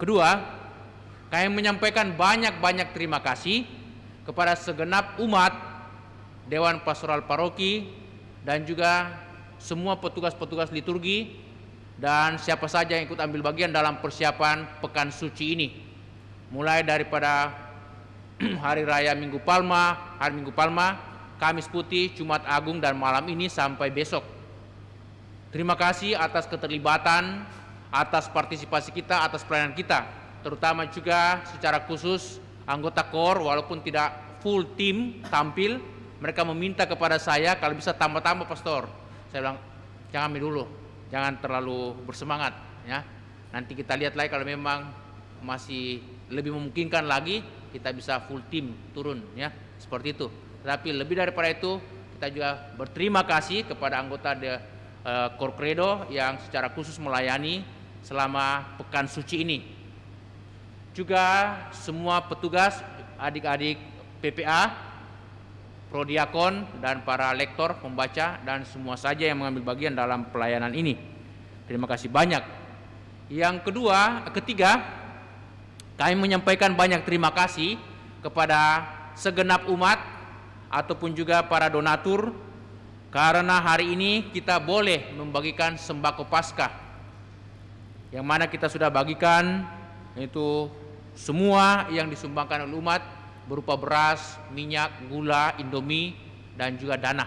S1: Kedua, kami menyampaikan banyak-banyak terima kasih kepada segenap umat Dewan Pastoral Paroki dan juga semua petugas-petugas liturgi dan siapa saja yang ikut ambil bagian dalam persiapan Pekan Suci ini. Mulai daripada Hari Raya Minggu Palma, Hari Minggu Palma, Kamis Putih, Jumat Agung, dan malam ini sampai besok. Terima kasih atas keterlibatan, atas partisipasi kita, atas pelayanan kita, terutama juga secara khusus anggota KOR, walaupun tidak full tim tampil, mereka meminta kepada saya kalau bisa tambah-tambah pastor. Saya bilang jangan dulu, jangan terlalu bersemangat ya. Nanti kita lihat lagi kalau memang masih lebih memungkinkan lagi kita bisa full tim turun ya, seperti itu. Tapi lebih daripada itu, kita juga berterima kasih kepada anggota KOR Credo yang secara khusus melayani selama Pekan Suci ini. Juga semua petugas, adik-adik PPA, prodiakon, dan para lektor, pembaca, dan semua saja yang mengambil bagian dalam pelayanan ini. Terima kasih banyak. Yang ketiga, kami menyampaikan banyak terima kasih kepada segenap umat ataupun juga para donatur, karena hari ini kita boleh membagikan sembako Paskah, yang mana kita sudah bagikan itu semua yang disumbangkan oleh umat berupa beras, minyak, gula, Indomie, dan juga dana.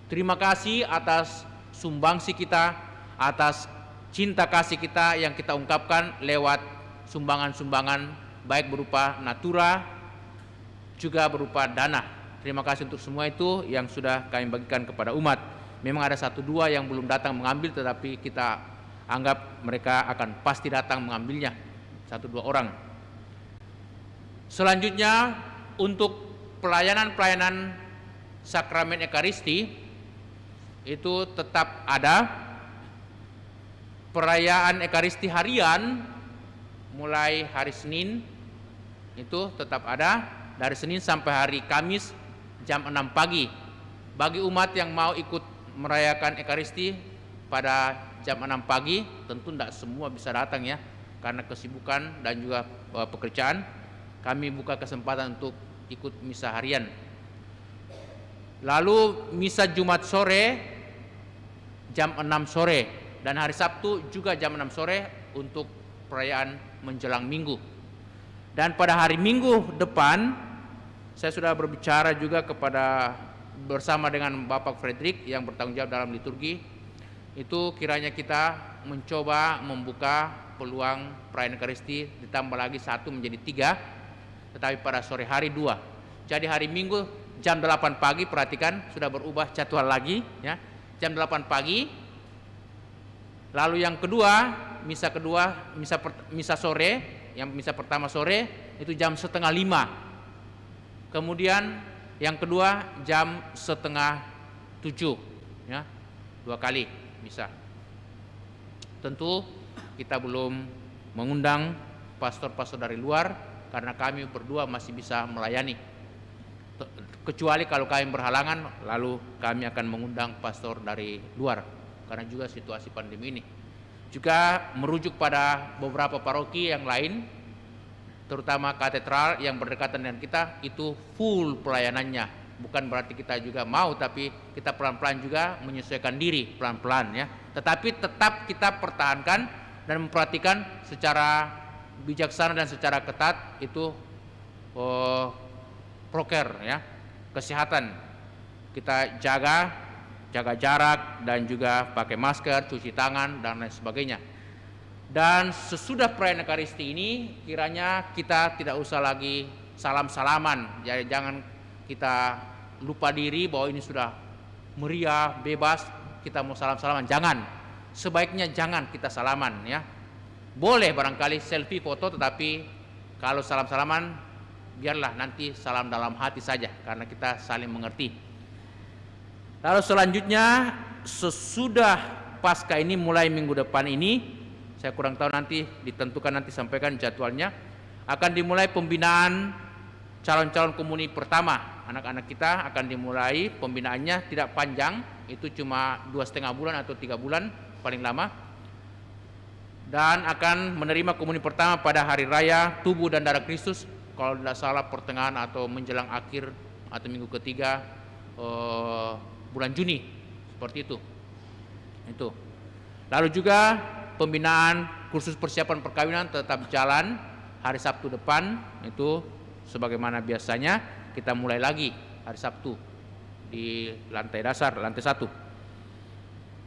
S1: Terima kasih atas sumbangsi kita, atas cinta kasih kita yang kita ungkapkan lewat sumbangan-sumbangan baik berupa natura juga berupa dana. Terima kasih untuk semua itu yang sudah kami bagikan kepada umat. Memang ada 1-2 yang belum datang mengambil, tetapi kita anggap mereka akan pasti datang mengambilnya, 1-2 orang. Selanjutnya, untuk pelayanan-pelayanan sakramen Ekaristi itu tetap ada. Perayaan Ekaristi harian mulai hari Senin itu tetap ada, dari Senin sampai hari Kamis jam 6 pagi. Bagi umat yang mau ikut merayakan Ekaristi pada jam 6 pagi, tentu tidak semua bisa datang ya, karena kesibukan dan juga pekerjaan. Kami buka kesempatan untuk ikut misa harian. Lalu misa Jumat sore jam 6 sore, dan hari Sabtu juga jam 6 sore untuk perayaan menjelang Minggu. Dan pada hari Minggu depan, saya sudah berbicara juga bersama dengan Bapak Frederick yang bertanggung jawab dalam liturgi, itu kiranya kita mencoba membuka peluang perayaan Ekaristi ditambah lagi 1 menjadi 3, tetapi pada sore hari 2. Jadi hari Minggu jam 8 pagi, perhatikan sudah berubah jadwal lagi ya, jam 8 pagi. Lalu yang kedua, misa kedua, misa sore, yang misa pertama sore itu jam 4:30. Kemudian yang kedua jam 6:30, ya, 2 kali misa. Tentu kita belum mengundang pastor-pastor dari luar karena kami berdua masih bisa melayani. Kecuali kalau kami berhalangan, lalu kami akan mengundang pastor dari luar karena juga situasi pandemi ini. Juga merujuk pada beberapa paroki yang lain, terutama katedral yang berdekatan dengan kita, itu full pelayanannya. Bukan berarti kita juga mau, tapi kita pelan-pelan juga menyesuaikan diri, pelan-pelan ya. Tetapi tetap kita pertahankan dan memperhatikan secara bijaksana dan secara ketat itu proker ya, kesehatan. Kita jaga jarak dan juga pakai masker, cuci tangan dan lain sebagainya. Dan sesudah perayaan Ekaristi ini kiranya kita tidak usah lagi salam-salaman. Jadi jangan kita lupa diri bahwa ini sudah meriah, bebas, kita mau salam-salaman. Jangan. Sebaiknya jangan kita salaman ya. Boleh barangkali selfie foto, tetapi kalau salam-salaman biarlah nanti salam dalam hati saja karena kita saling mengerti. Lalu selanjutnya sesudah Paskah ini mulai minggu depan ini, saya kurang tahu nanti ditentukan, nanti sampaikan jadwalnya, akan dimulai pembinaan calon-calon komuni pertama. Anak-anak kita akan dimulai pembinaannya, tidak panjang, itu cuma 2,5 bulan atau 3 bulan paling lama. Dan akan menerima komuni pertama pada hari raya tubuh dan darah Kristus, kalau tidak salah pertengahan atau menjelang akhir atau minggu ketiga bulan Juni, seperti itu. Lalu juga pembinaan kursus persiapan perkawinan tetap jalan hari Sabtu depan, itu sebagaimana biasanya kita mulai lagi hari Sabtu di lantai dasar, lantai 1.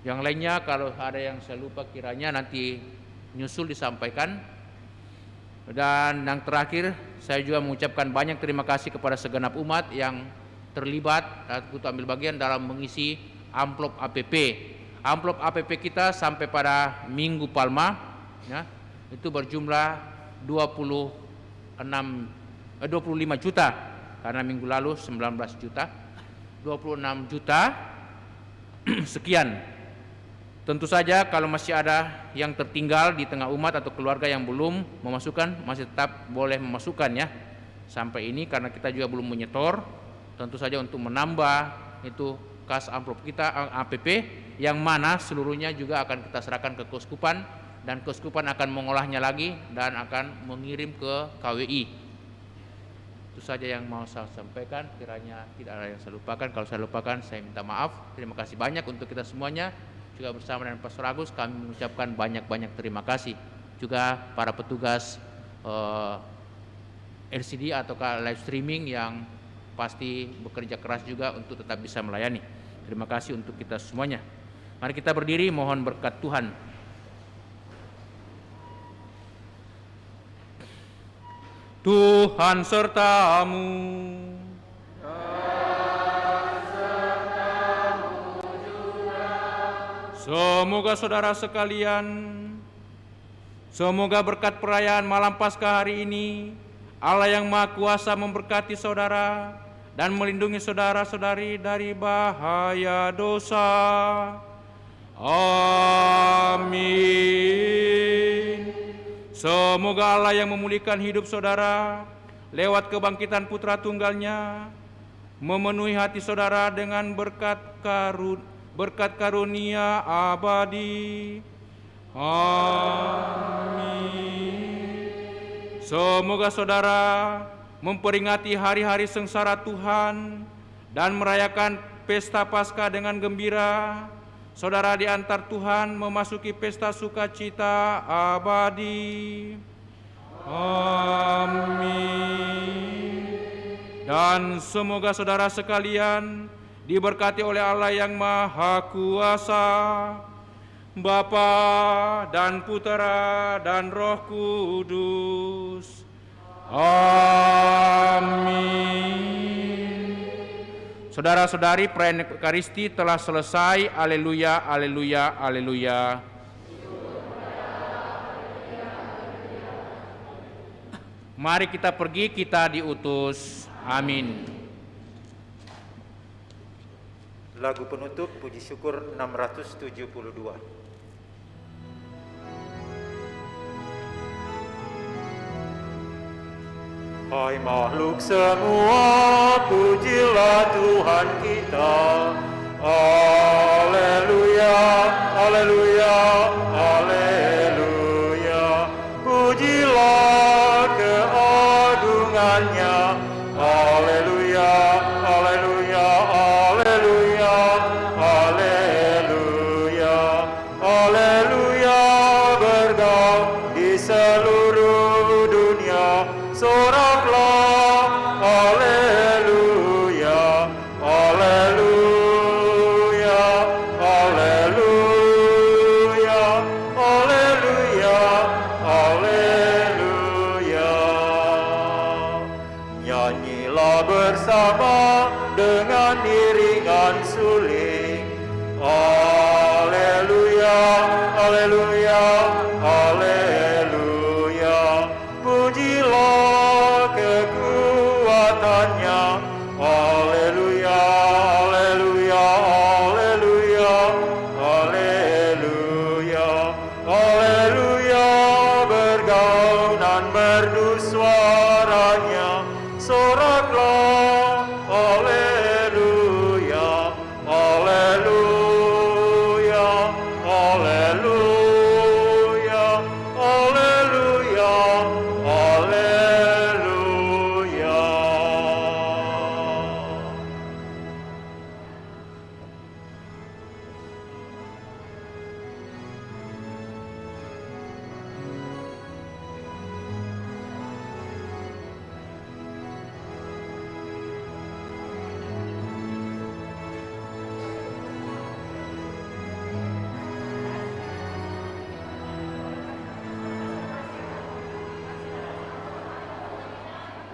S1: Yang lainnya kalau ada yang saya lupa kiranya nanti nyusul disampaikan. Dan yang terakhir saya juga mengucapkan banyak terima kasih kepada segenap umat yang terlibat atau ambil bagian dalam mengisi amplop APP. Amplop APP kita sampai pada Minggu Palma ya, itu berjumlah 25 juta karena minggu lalu 19 juta. 26 juta sekian. Tentu saja kalau masih ada yang tertinggal di tengah umat atau keluarga yang belum memasukkan, masih tetap boleh memasukkan ya. Sampai ini karena kita juga belum menyetor, tentu saja untuk menambah itu kas amplop kita APP yang mana seluruhnya juga akan kita serahkan ke Keuskupan dan Keuskupan akan mengolahnya lagi dan akan mengirim ke KWI. Itu saja yang mau saya sampaikan, kiranya tidak ada yang saya lupakan. Kalau saya lupakan saya minta maaf. Terima kasih banyak untuk kita semuanya. Juga bersama dengan Pastor Agus kami mengucapkan banyak-banyak terima kasih. Juga para petugas LCD atau live streaming yang pasti bekerja keras juga untuk tetap bisa melayani. Terima kasih untuk kita semuanya. Mari kita berdiri, mohon berkat Tuhan. Tuhan sertamu. Semoga saudara sekalian, semoga berkat perayaan malam Paskah hari ini, Allah yang Maha Kuasa memberkati saudara dan melindungi saudara-saudari dari bahaya dosa. Amin. Semoga Allah yang memulihkan hidup saudara lewat kebangkitan Putra Tunggalnya memenuhi hati saudara dengan berkat karunia abadi. Amin. Semoga saudara memperingati hari-hari sengsara Tuhan dan merayakan pesta Paskah dengan gembira. Saudara diantar Tuhan memasuki pesta sukacita abadi. Amin. Dan semoga saudara sekalian diberkati oleh Allah yang Maha Kuasa, Bapa dan Putera dan Roh Kudus. Amin. Saudara-saudari, perayaan Ekaristi telah selesai. Haleluya, haleluya, haleluya. Mari kita pergi, kita diutus. Amin.
S8: Lagu penutup puji syukur 672. Hai makhluk semua, pujilah Tuhan kita. Haleluya, haleluya, haleluya. Pujilah keagungannya. Haleluya, haleluya, haleluya, haleluya. Haleluya bergaung di seluruh dunia. Soraklah, haleluya, haleluya, haleluya, haleluya, haleluya. Nyanyilah bersama dengan iringan suling. Haleluya, haleluya, haleluya. Pujilah kekuatannya. Haleluya, haleluya, haleluya, haleluya, haleluya. Bergaung dan merdu suaranya. Soraklah, haleluya, haleluya, haleluya, haleluya, haleluya.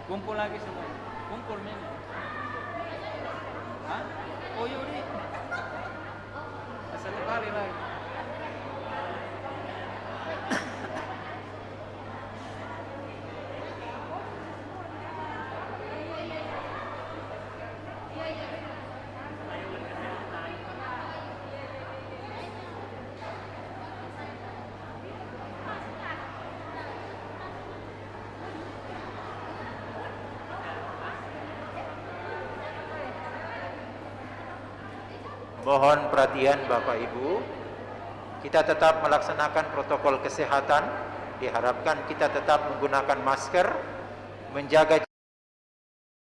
S2: Kumpul lagi semua. Kumpul ini. Hah? Oh yaudah. Satu kali lagi.
S8: Mohon perhatian Bapak Ibu, kita tetap melaksanakan protokol kesehatan. Diharapkan kita tetap menggunakan masker, menjaga